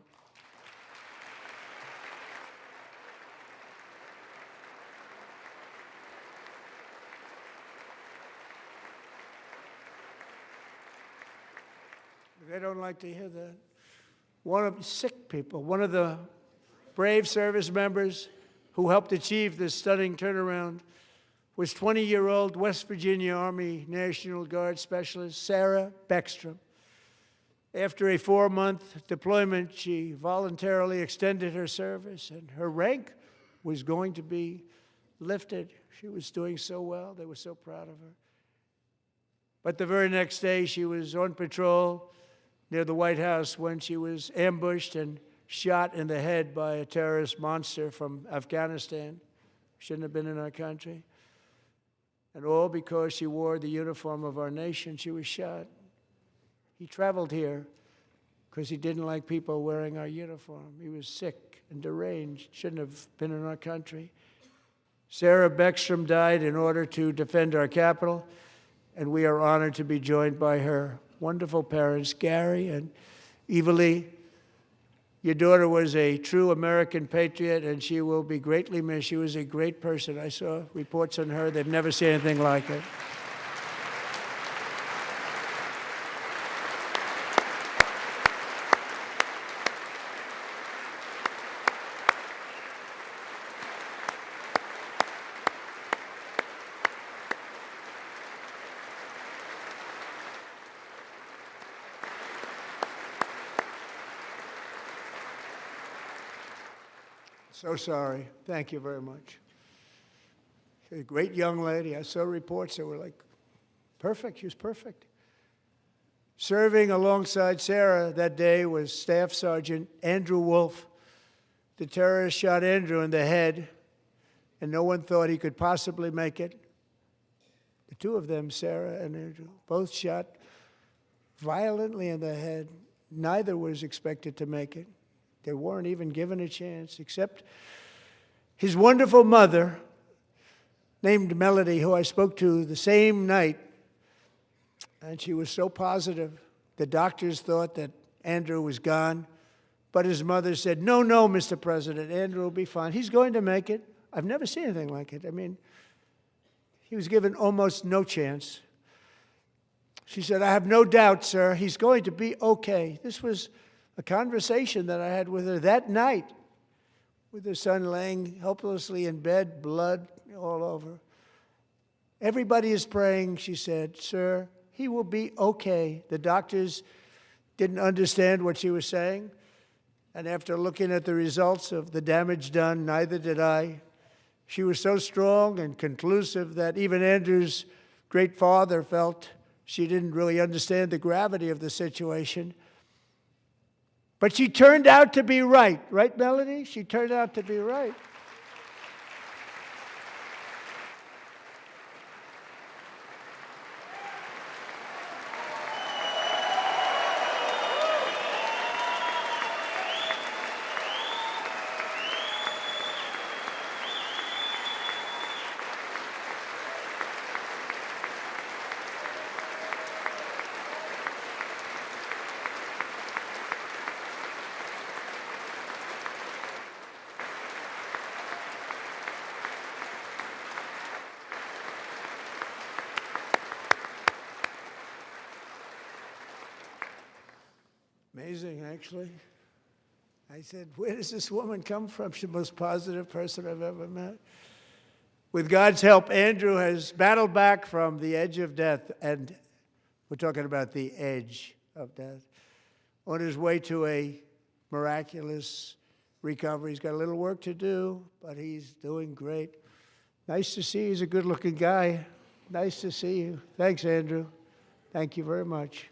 They don't like to hear that. One of the brave service members who helped achieve this stunning turnaround was 20-year-old West Virginia Army National Guard Specialist Sarah Beckstrom. After a 4-month deployment, she voluntarily extended her service, and her rank was going to be lifted. She was doing so well. They were so proud of her. But the very next day, she was on patrol near the White House when she was ambushed and shot in the head by a terrorist monster from Afghanistan. Shouldn't have been in our country. And all because she wore the uniform of our nation, she was shot. He traveled here because he didn't like people wearing our uniform. He was sick and deranged, shouldn't have been in our country. Sarah Beckstrom died in order to defend our capital, and we are honored to be joined by her wonderful parents, Gary and Evalie. Your daughter was a true American patriot, and she will be greatly missed. She was a great person. I saw reports on her. They've never seen anything like it. So sorry. Thank you very much. She's a great young lady. I saw reports that were like perfect. She was perfect. Serving alongside Sarah that day was Staff Sergeant Andrew Wolf. The terrorist shot Andrew in the head, and no one thought he could possibly make it. The two of them, Sarah and Andrew, both shot violently in the head. Neither was expected to make it. They weren't even given a chance, except his wonderful mother, named Melody, who I spoke to the same night, and she was so positive. The doctors thought that Andrew was gone, but his mother said, no, Mr. President, Andrew will be fine. He's going to make it. I've never seen anything like it. I mean, he was given almost no chance. She said, I have no doubt, sir, he's going to be okay. This was a conversation that I had with her that night, with her son laying helplessly in bed, blood all over. Everybody is praying, she said, sir, he will be okay. The doctors didn't understand what she was saying, and after looking at the results of the damage done, neither did I. She was so strong and conclusive that even Andrew's great father felt she didn't really understand the gravity of the situation. But she turned out to be right. Right, Melody? She turned out to be right. Amazing, actually. I said, where does this woman come from? She's the most positive person I've ever met. With God's help, Andrew has battled back from the edge of death, and we're talking about the edge of death, on his way to a miraculous recovery. He's got a little work to do, but he's doing great. Nice to see you. He's a good-looking guy. Nice to see you. Thanks, Andrew. Thank you very much.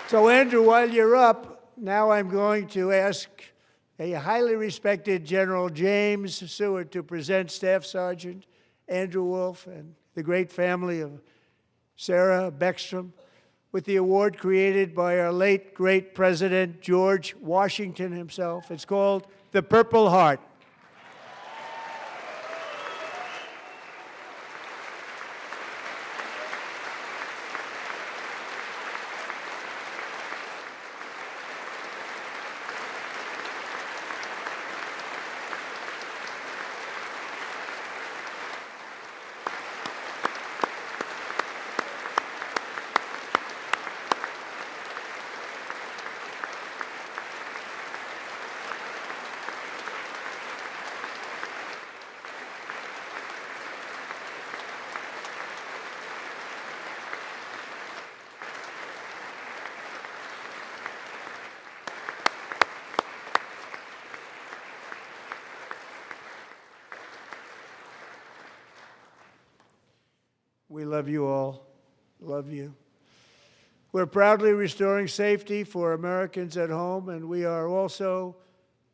So, Andrew, while you're up, now I'm going to ask a highly respected General James Seward to present Staff Sergeant Andrew Wolf and the great family of Sarah Beckstrom with the award created by our late great President George Washington himself. It's called the Purple Heart. We love you all. Love you. We're proudly restoring safety for Americans at home, and we are also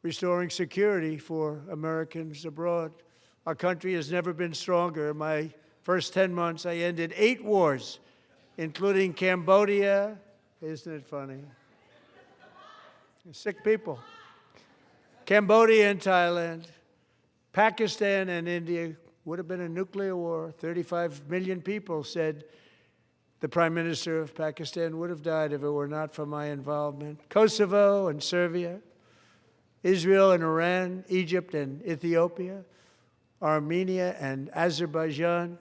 restoring security for Americans abroad. Our country has never been stronger. My first 10 months, I ended 8 wars, including Cambodia. Isn't it funny? Sick people. Cambodia and Thailand, Pakistan and India. Would have been a nuclear war. 35 million people said the Prime Minister of Pakistan would have died if it were not for my involvement. Kosovo and Serbia, Israel and Iran, Egypt and Ethiopia, Armenia and Azerbaijan,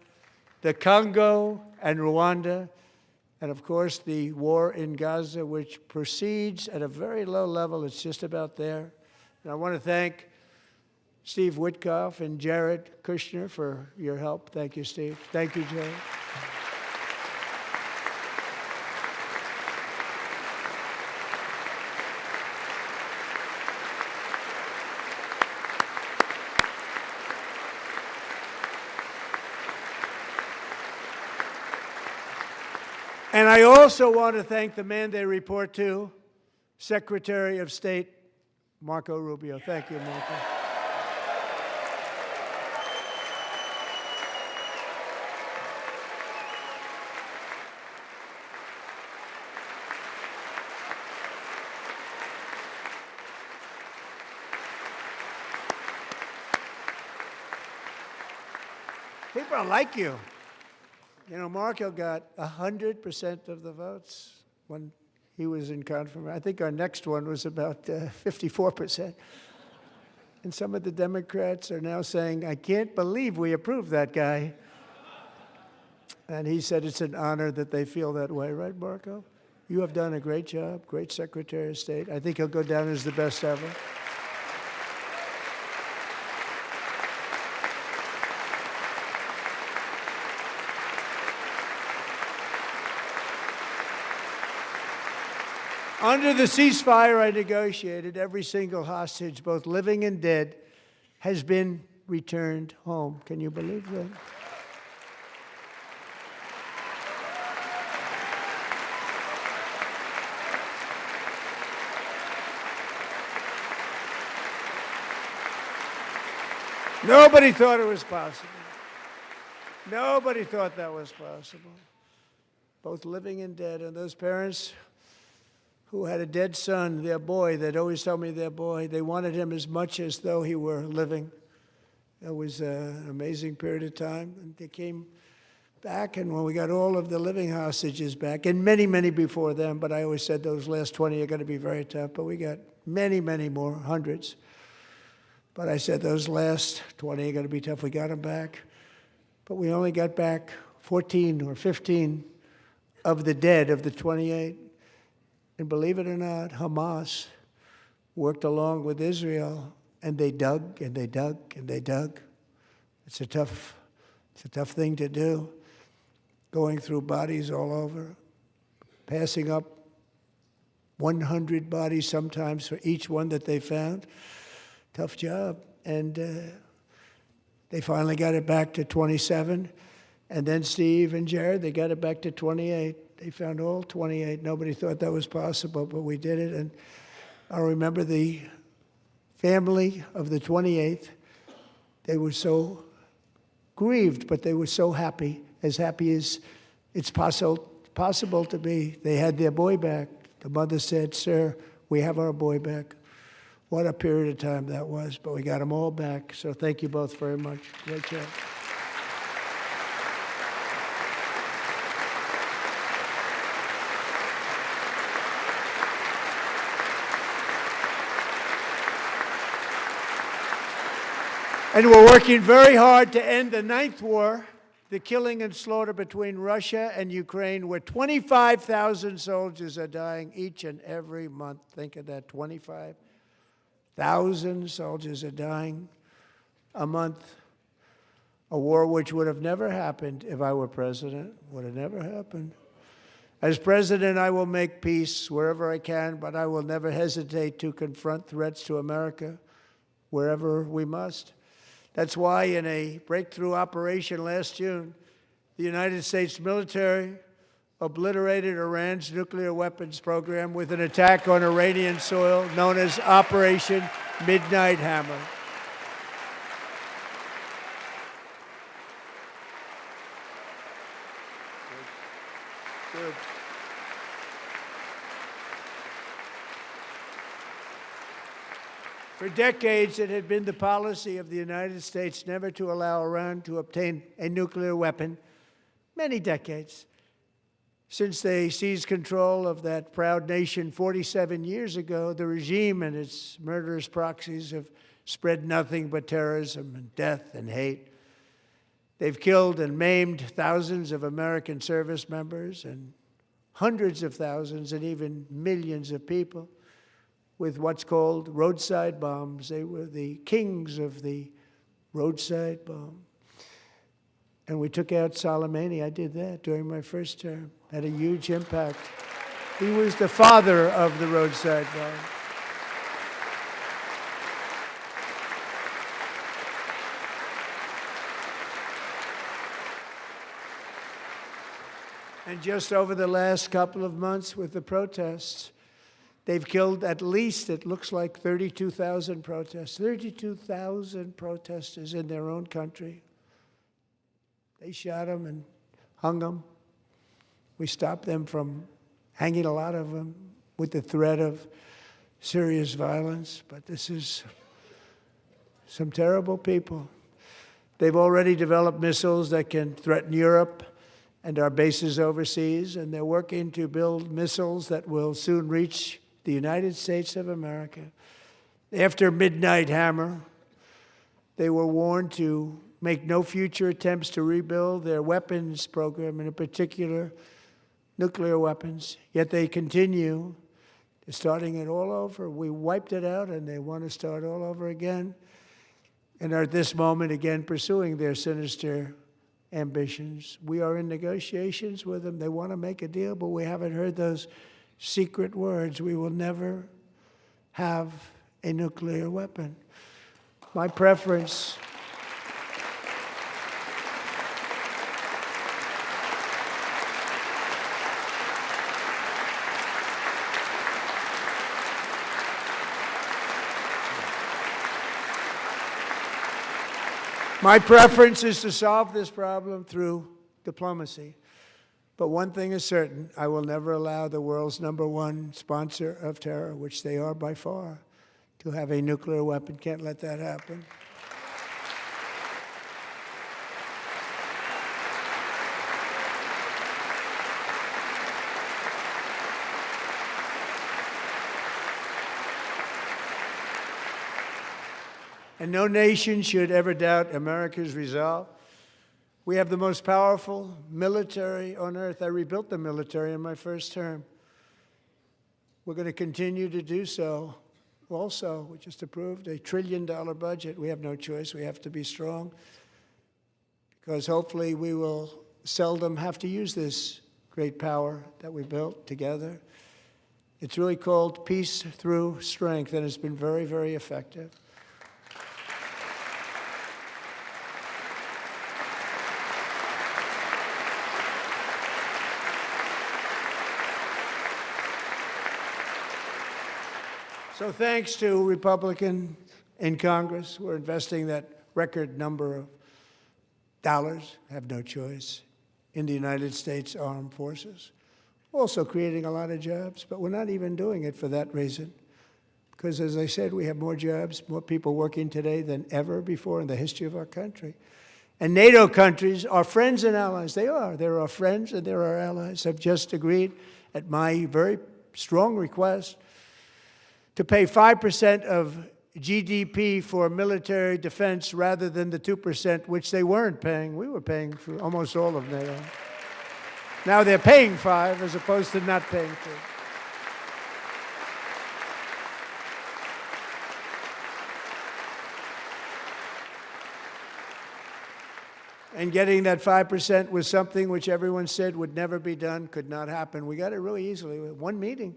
the Congo and Rwanda, and of course the war in Gaza, which proceeds at a very low level. It's just about there. And I want to thank Steve Witkoff and Jared Kushner for your help. Thank you, Steve. Thank you, Jared. And I also want to thank the man they report to, Secretary of State Marco Rubio. Thank you, Marco. People like you. You know, Marco got 100% of the votes when he was in confirmation. I think our next one was about 54%. And some of the Democrats are now saying, I can't believe we approved that guy. And he said it's an honor that they feel that way, right, Marco? You have done a great job, great Secretary of State. I think he'll go down as the best ever. Under the ceasefire I negotiated, every single hostage, both living and dead, has been returned home. Can you believe that? Nobody thought it was possible. Nobody thought that was possible. Both living and dead. And those parents who had a dead son, their boy, they'd always tell me their boy, they wanted him as much as though he were living. It was an amazing period of time. And they came back, and when we got all of the living hostages back, and many, many before them, but I always said those last 20 are going to be very tough, but we got many, many more, hundreds. But I said those last 20 are going to be tough. We got them back. But we only got back 14 or 15 of the dead of the 28. And believe it or not, Hamas worked along with Israel, and they dug and they dug and they dug. It's a tough thing to do, going through bodies all over, passing up 100 bodies sometimes for each one that they found. Tough job. And they finally got it back to 27. And then Steve and Jared, they got it back to 28. They found all 28. Nobody thought that was possible, but we did it. And I remember the family of the 28th. They were so grieved, but they were so happy as it's possible to be. They had their boy back. The mother said, "Sir, we have our boy back." What a period of time that was, but we got them all back. So thank you both very much. Great job. And we're working very hard to end the 9th war, the killing and slaughter between Russia and Ukraine, where 25,000 soldiers are dying each and every month. Think of that, 25,000 soldiers are dying a month. A war which would have never happened if I were president, would have never happened. As president, I will make peace wherever I can, but I will never hesitate to confront threats to America wherever we must. That's why in a breakthrough operation last June, the United States military obliterated Iran's nuclear weapons program with an attack on Iranian soil known as Operation Midnight Hammer. Good. For decades, it had been the policy of the United States never to allow Iran to obtain a nuclear weapon. Many decades. Since they seized control of that proud nation 47 years ago, the regime and its murderous proxies have spread nothing but terrorism and death and hate. They've killed and maimed thousands of American service members and hundreds of thousands and even millions of people with what's called roadside bombs. They were the kings of the roadside bomb. And we took out Soleimani. I did that during my first term. Had a huge impact. He was the father of the roadside bomb. And just over the last couple of months with the protests, they've killed at least, it looks like, 32,000 protests. 32,000 protesters in their own country. They shot them and hung them. We stopped them from hanging a lot of them with the threat of serious violence. But this is some terrible people. They've already developed missiles that can threaten Europe and our bases overseas, and they're working to build missiles that will soon reach the United States of America. After Midnight Hammer, they were warned to make no future attempts to rebuild their weapons program, and in particular, nuclear weapons. Yet they continue. They're starting it all over. We wiped it out, and they want to start all over again, and are at this moment again pursuing their sinister ambitions. We are in negotiations with them. They want to make a deal, but we haven't heard those secret words. We will never have a nuclear weapon. My preference is to solve this problem through diplomacy. But one thing is certain, I will never allow the world's #1 sponsor of terror, which they are by far, to have a nuclear weapon. Can't let that happen. And no nation should ever doubt America's resolve. We have the most powerful military on earth. I rebuilt the military in my first term. We're going to continue to do so. Also, we just approved a $1 trillion budget. We have no choice. We have to be strong, because hopefully we will seldom have to use this great power that we built together. It's really called Peace Through Strength, and it's been very, very effective. So thanks to Republicans in Congress, we're investing that record number of dollars, have no choice, in the United States Armed Forces. Also creating a lot of jobs, but we're not even doing it for that reason. Because as I said, we have more jobs, more people working today than ever before in the history of our country. And NATO countries are friends and allies. They are. They're our friends and they're our allies. Have just agreed, at my very strong request, to pay 5% of GDP for military defense rather than the 2%, which they weren't paying. We were paying for almost all of NATO. Now they're paying 5 as opposed to not paying 2. And getting that 5% was something which everyone said would never be done, could not happen. We got it really easily with one meeting.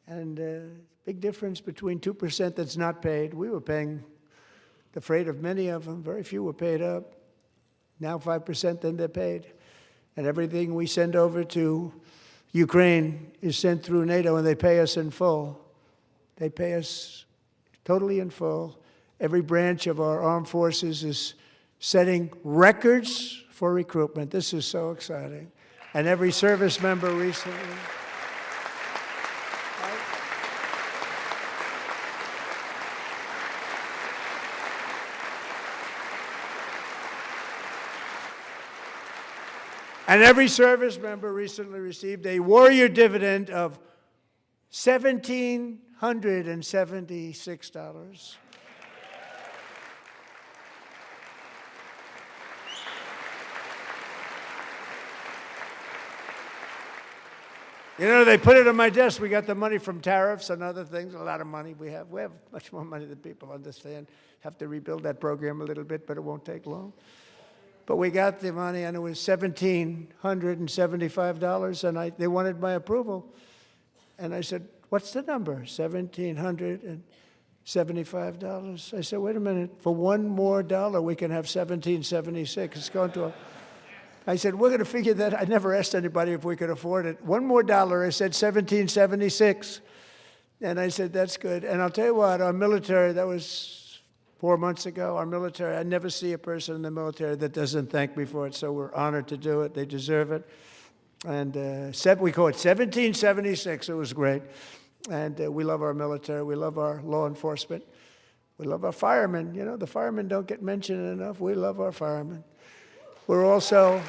And big difference between 2% that's not paid. We were paying the freight of many of them. Very few were paid up. Now 5%, then they're paid. And everything we send over to Ukraine is sent through NATO, and they pay us in full. They pay us totally in full. Every branch of our armed forces is setting records for recruitment. This is so exciting. And every service member recently. And every service member recently received a warrior dividend of $1,776. You know, they put it on my desk. We got the money from tariffs and other things, a lot of money we have. We have much more money than people understand. Have to rebuild that program a little bit, but it won't take long. But we got the money, and it was $1,775, and they wanted my approval. And I said, what's the number? $1,775. I said, wait a minute. For one more dollar, we can have $1,776. It's going to I said, we're going to figure that. I never asked anybody if we could afford it. One more dollar, I said $1,776. And I said, that's good. And I'll tell you what, our military, that was 4 months ago, our military, I never see a person in the military that doesn't thank me for it, so we're honored to do it. They deserve it. And we call it 1776. It was great. And we love our military. We love our law enforcement. We love our firemen. You know, the firemen don't get mentioned enough. We love our firemen. We're also...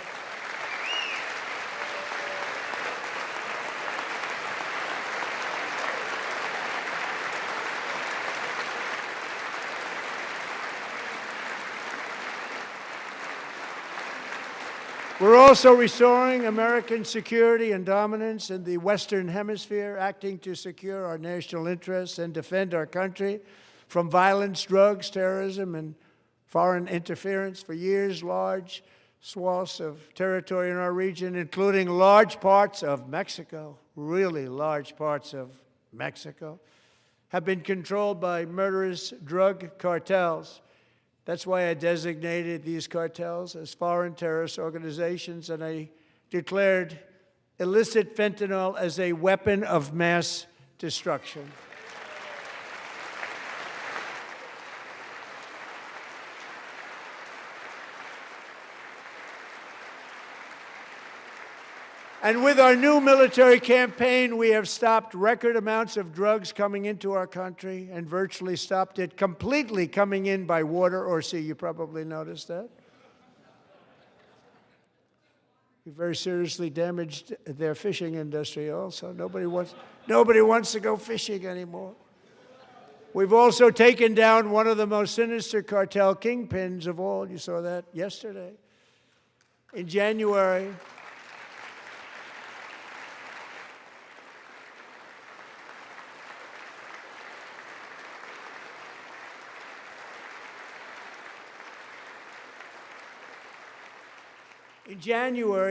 We're also restoring American security and dominance in the Western Hemisphere, acting to secure our national interests and defend our country from violence, drugs, terrorism, and foreign interference. For years, large swaths of territory in our region, including large parts of Mexico, really large parts of Mexico, have been controlled by murderous drug cartels. That's why I designated these cartels as foreign terrorist organizations, and I declared illicit fentanyl as a weapon of mass destruction. And with our new military campaign, we have stopped record amounts of drugs coming into our country and virtually stopped it completely coming in by water or sea. You probably noticed that. We very seriously damaged their fishing industry also. Nobody wants to go fishing anymore. We've also taken down one of the most sinister cartel kingpins of all. You saw that yesterday. In January,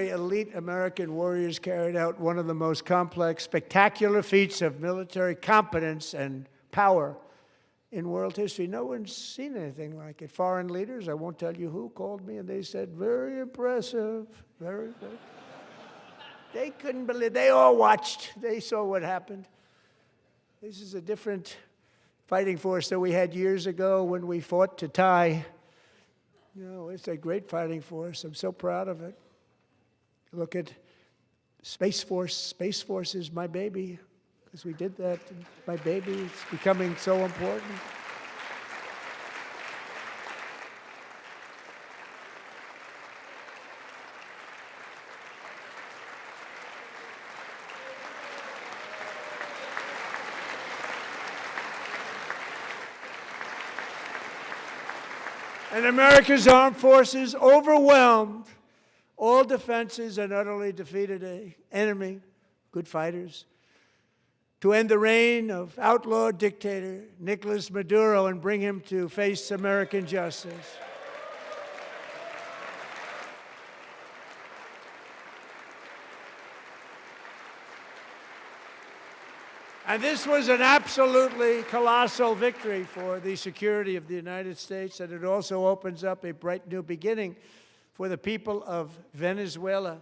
elite American warriors carried out one of the most complex, spectacular feats of military competence and power in world history. No one's seen anything like it. Foreign leaders, I won't tell you who, called me and they said, very impressive, very good. They couldn't believe, they all watched. They saw what happened. This is a different fighting force that we had years ago when we fought to tie. You know, it's a great fighting force. I'm so proud of it. Look at Space Force. Space Force is my baby, because we did that. My baby, it's becoming so important. And America's armed forces overwhelmed all defenses and utterly defeated an enemy, good fighters, to end the reign of outlaw dictator Nicolas Maduro and bring him to face American justice. And this was an absolutely colossal victory for the security of the United States, and it also opens up a bright new beginning for the people of Venezuela.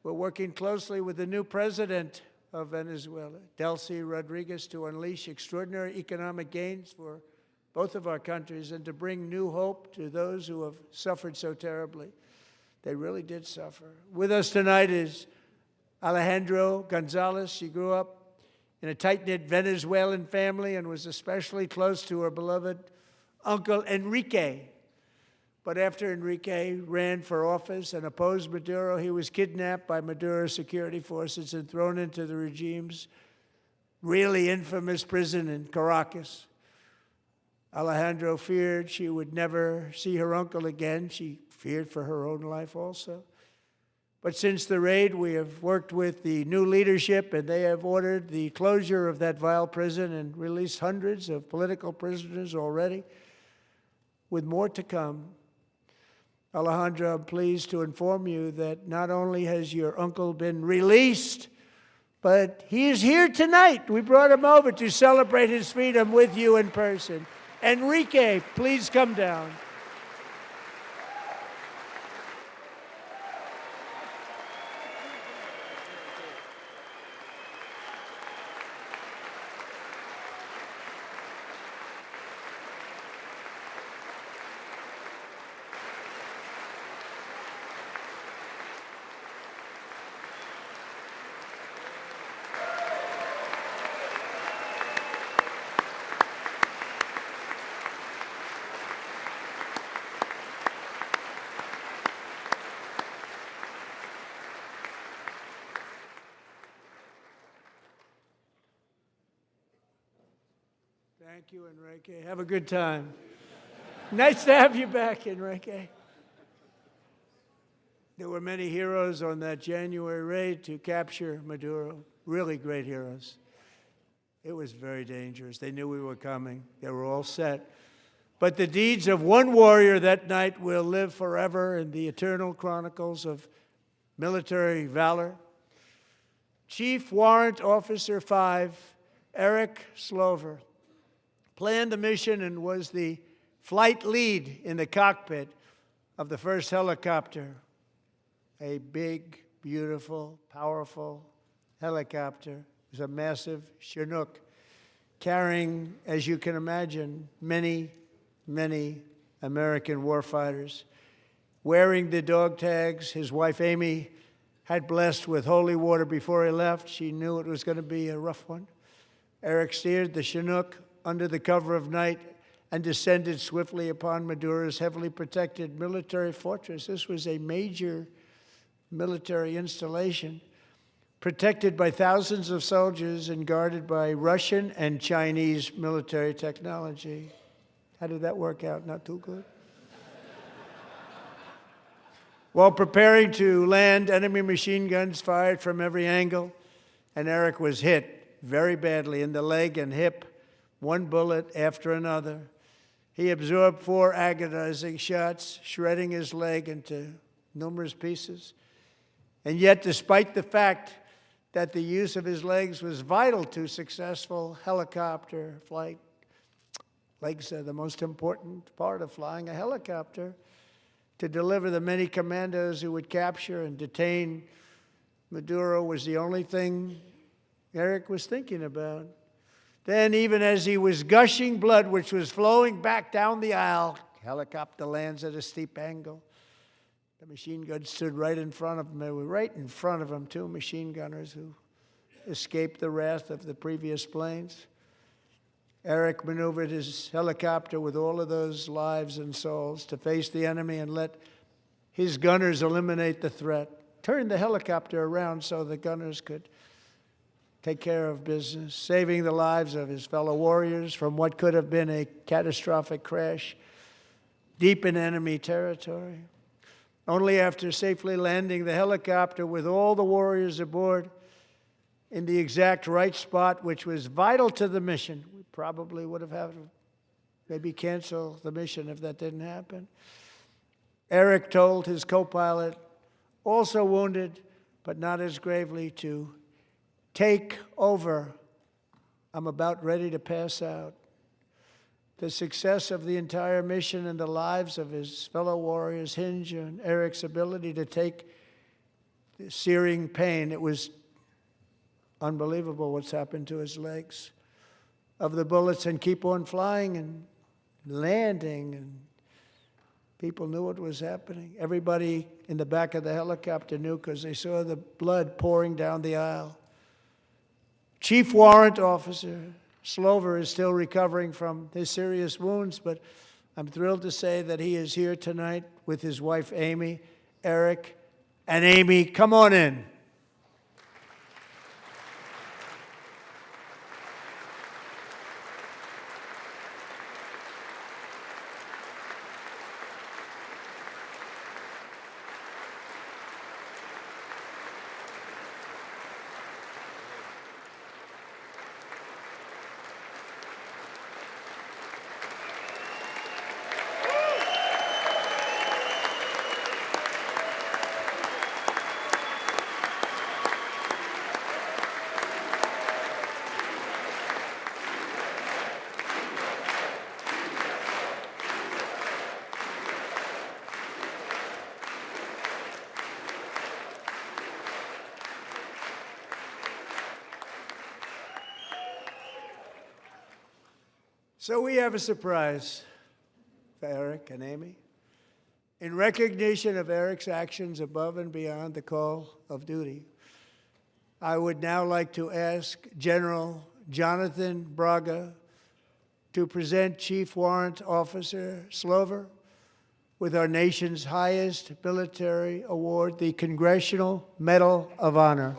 We're working closely with the new president of Venezuela, Delcy Rodriguez, to unleash extraordinary economic gains for both of our countries and to bring new hope to those who have suffered so terribly. They really did suffer. With us tonight is Alejandro Gonzalez. She grew up in a tight-knit Venezuelan family and was especially close to her beloved uncle Enrique. But after Enrique ran for office and opposed Maduro, he was kidnapped by Maduro's security forces and thrown into the regime's really infamous prison in Caracas. Alejandro feared she would never see her uncle again. She feared for her own life also. But since the raid, we have worked with the new leadership, and they have ordered the closure of that vile prison and released hundreds of political prisoners already, with more to come. Alejandro, I'm pleased to inform you that not only has your uncle been released, but he is here tonight. We brought him over to celebrate his freedom with you in person. Enrique, please come down. Thank you, Enrique. Have a good time. Nice to have you back, Enrique. There were many heroes on that January raid to capture Maduro, really great heroes. It was very dangerous. They knew we were coming. They were all set. But the deeds of one warrior that night will live forever in the eternal chronicles of military valor. Chief Warrant Officer 5, Eric Slover, planned the mission and was the flight lead in the cockpit of the first helicopter, a big, beautiful, powerful helicopter. It was a massive Chinook carrying, as you can imagine, many, many American warfighters. Wearing the dog tags, his wife Amy had blessed with holy water before he left. She knew it was going to be a rough one. Eric steered the Chinook under the cover of night and descended swiftly upon Maduro's heavily protected military fortress. This was a major military installation, protected by thousands of soldiers and guarded by Russian and Chinese military technology. How did that work out? Not too good. While preparing to land, enemy machine guns fired from every angle, and Eric was hit very badly in the leg and hip, one bullet after another. He absorbed 4 agonizing shots, shredding his leg into numerous pieces. And yet, despite the fact that the use of his legs was vital to successful helicopter flight, legs are the most important part of flying a helicopter, to deliver the many commandos who would capture and detain Maduro was the only thing Eric was thinking about. Then, even as he was gushing blood, which was flowing back down the aisle, helicopter lands at a steep angle. The machine guns stood right in front of him. They were right in front of him, 2 machine gunners who escaped the wrath of the previous planes. Eric maneuvered his helicopter with all of those lives and souls to face the enemy and let his gunners eliminate the threat. Turned the helicopter around so the gunners could take care of business, saving the lives of his fellow warriors from what could have been a catastrophic crash deep in enemy territory. Only after safely landing the helicopter with all the warriors aboard in the exact right spot, which was vital to the mission. We probably would have had to maybe cancel the mission if that didn't happen. Eric told his co-pilot, also wounded, but not as gravely, to take over. I'm about ready to pass out. The success of the entire mission and the lives of his fellow warriors hinge on Eric's ability to take the searing pain. It was unbelievable what's happened to his legs of the bullets and keep on flying and landing and People knew what was happening. Everybody in the back of the helicopter knew because they saw the blood pouring down the aisle. Chief Warrant Officer Slover is still recovering from his serious wounds, but I'm thrilled to say that he is here tonight with his wife, Amy. Eric and Amy, come on in. So we have a surprise for Eric and Amy. In recognition of Eric's actions above and beyond the call of duty, I would now like to ask General Jonathan Braga to present Chief Warrant Officer Slover with our nation's highest military award, the Congressional Medal of Honor.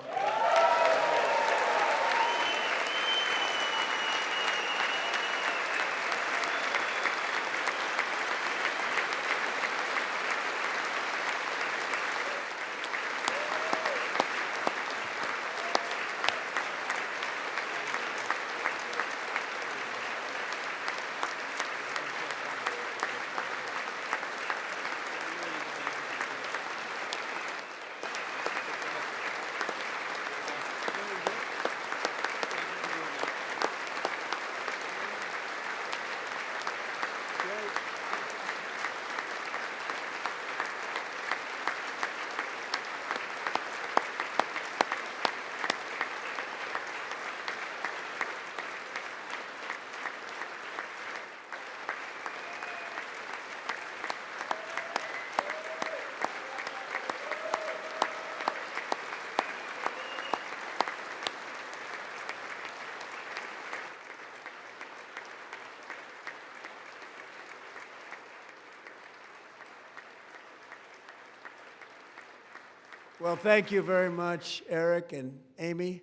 Well, thank you very much, Eric and Amy.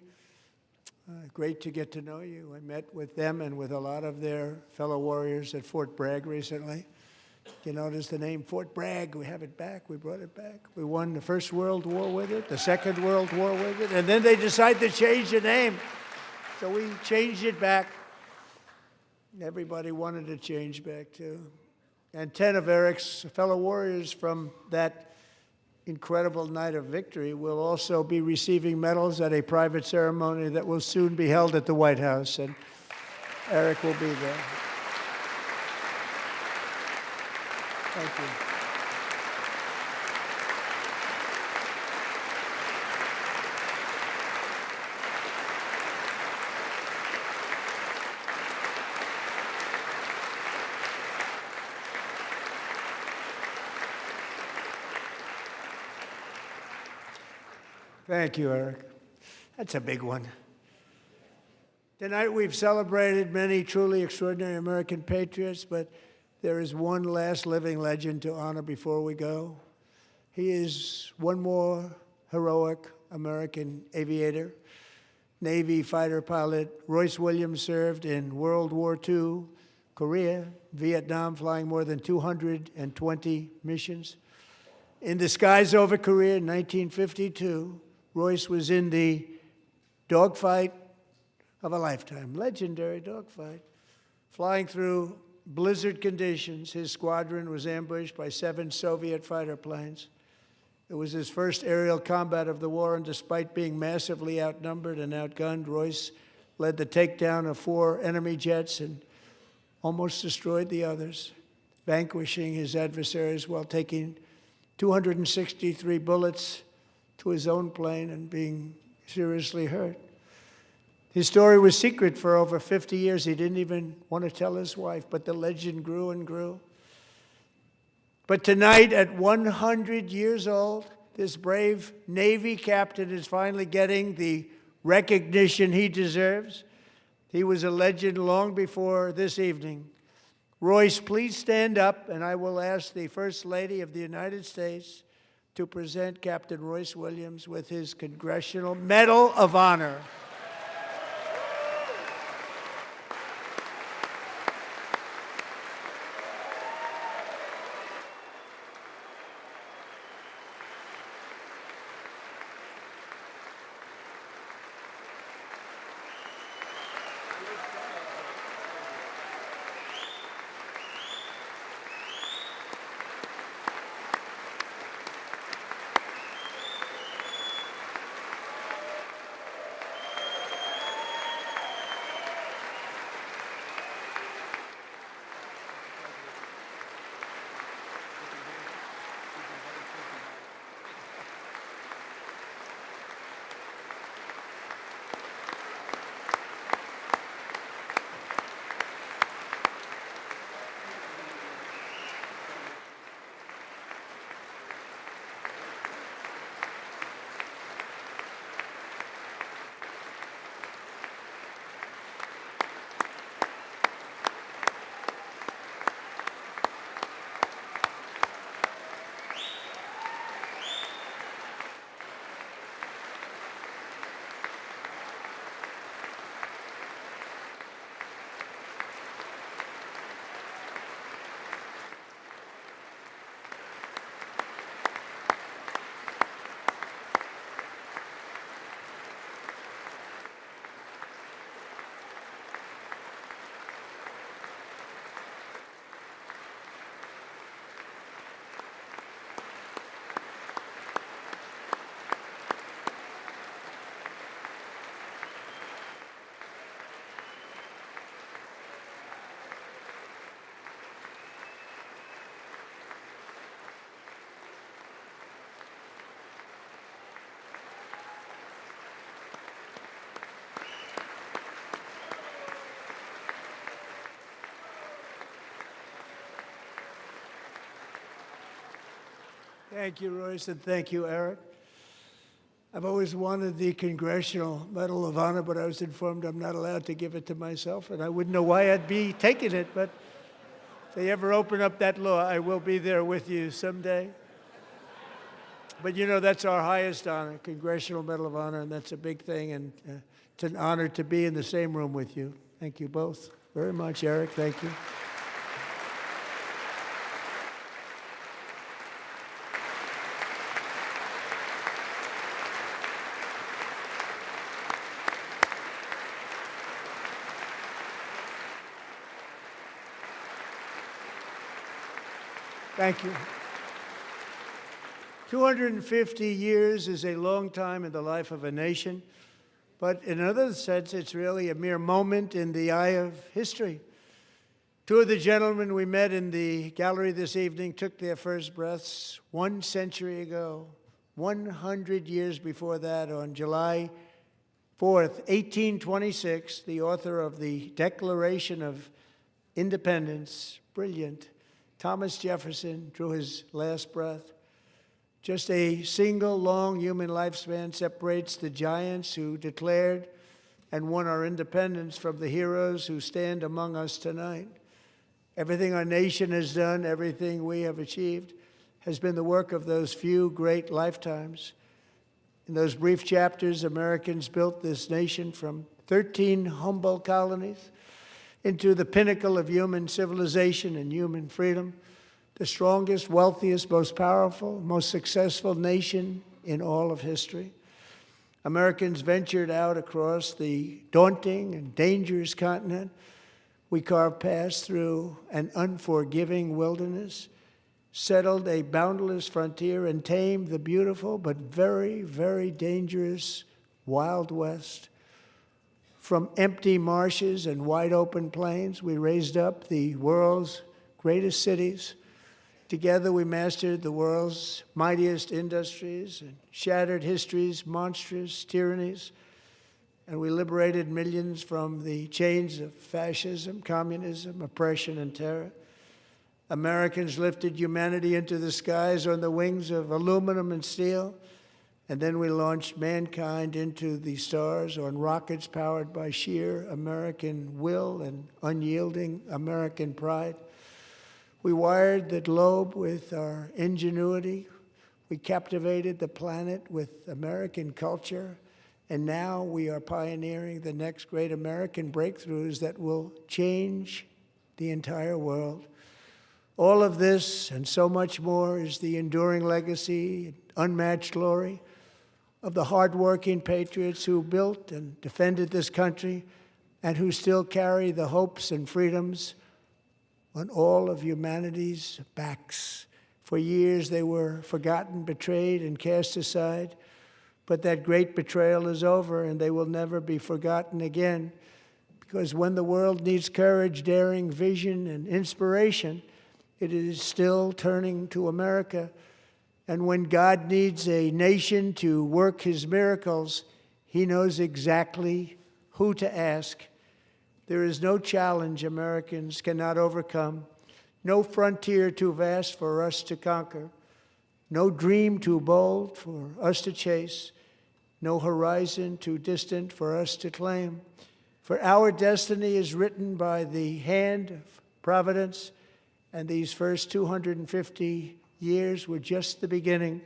Great to get to know you. I met with them and with a lot of their fellow warriors at Fort Bragg recently. You notice the name Fort Bragg, we have it back, we brought it back. We won the First World War with it, the Second World War with it, and then they decided to change the name. So we changed it back. Everybody wanted to change back too. And 10 of Eric's fellow warriors from that incredible night of victory will also be receiving medals at a private ceremony that will soon be held at the White House, and Eric will be there. Thank you. Thank you, Eric. That's a big one. Tonight we've celebrated many truly extraordinary American patriots, but there is one last living legend to honor before we go. He is one more heroic American aviator. Navy fighter pilot Royce Williams served in World War II, Korea, Vietnam, flying more than 220 missions. In the skies over Korea in 1952, Royce was in the dogfight of a lifetime, legendary dogfight. Flying through blizzard conditions, his squadron was ambushed by 7 Soviet fighter planes. It was his first aerial combat of the war, and despite being massively outnumbered and outgunned, Royce led the takedown of 4 enemy jets and almost destroyed the others, vanquishing his adversaries while taking 263 bullets to his own plane and being seriously hurt. His story was secret for over 50 years. He didn't even want to tell his wife, but the legend grew and grew. But tonight, at 100 years old, this brave Navy captain is finally getting the recognition he deserves. He was a legend long before this evening. Royce, please stand up, and I will ask the First Lady of the United States to present Captain Royce Williams with his Congressional Medal of Honor. Thank you, Royce, and thank you, Eric. I've always wanted the Congressional Medal of Honor, but I was informed I'm not allowed to give it to myself, and I wouldn't know why I'd be taking it, but if they ever open up that law, I will be there with you someday. But you know, that's our highest honor, Congressional Medal of Honor, and that's a big thing, and it's an honor to be in the same room with you. Thank you both very much, Eric. Thank you. Thank you. 250 years is a long time in the life of a nation, but in another sense, it's really a mere moment in the eye of history. Two of the gentlemen we met in the gallery this evening took their first breaths 1 century ago, 100 years before that, on July 4th, 1826, the author of the Declaration of Independence, brilliant, Thomas Jefferson, drew his last breath. Just a single long human lifespan separates the giants who declared and won our independence from the heroes who stand among us tonight. Everything our nation has done, everything we have achieved, has been the work of those few great lifetimes. In those brief chapters, Americans built this nation from 13 humble colonies into the pinnacle of human civilization and human freedom, the strongest, wealthiest, most powerful, most successful nation in all of history. Americans ventured out across the daunting and dangerous continent. We carved paths through an unforgiving wilderness, settled a boundless frontier, and tamed the beautiful but very, very dangerous Wild West. From empty marshes and wide open plains, we raised up the world's greatest cities. Together, we mastered the world's mightiest industries and shattered history's monstrous tyrannies. And we liberated millions from the chains of fascism, communism, oppression, and terror. Americans lifted humanity into the skies on the wings of aluminum and steel, and then we launched mankind into the stars on rockets powered by sheer American will and unyielding American pride. We wired the globe with our ingenuity. We captivated the planet with American culture. And now we are pioneering the next great American breakthroughs that will change the entire world. All of this and so much more is the enduring legacy, unmatched glory of the hardworking patriots who built and defended this country and who still carry the hopes and freedoms on all of humanity's backs. For years they were forgotten, betrayed, and cast aside. But that great betrayal is over, and they will never be forgotten again. Because when the world needs courage, daring, vision, and inspiration, it is still turning to America. And when God needs a nation to work his miracles, he knows exactly who to ask. There is no challenge Americans cannot overcome, no frontier too vast for us to conquer, no dream too bold for us to chase, no horizon too distant for us to claim. For our destiny is written by the hand of providence, and these first 250 years were just the beginning.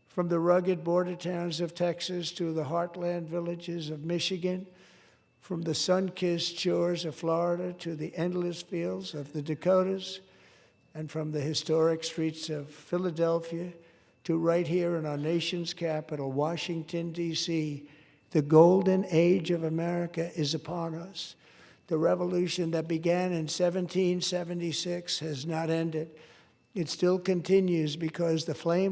From the rugged border towns of Texas to the heartland villages of Michigan, from the sun-kissed shores of Florida to the endless fields of the Dakotas, and from the historic streets of Philadelphia to right here in our nation's capital, Washington, D.C., the golden age of America is upon us. The revolution that began in 1776 has not ended. It still continues because the flame of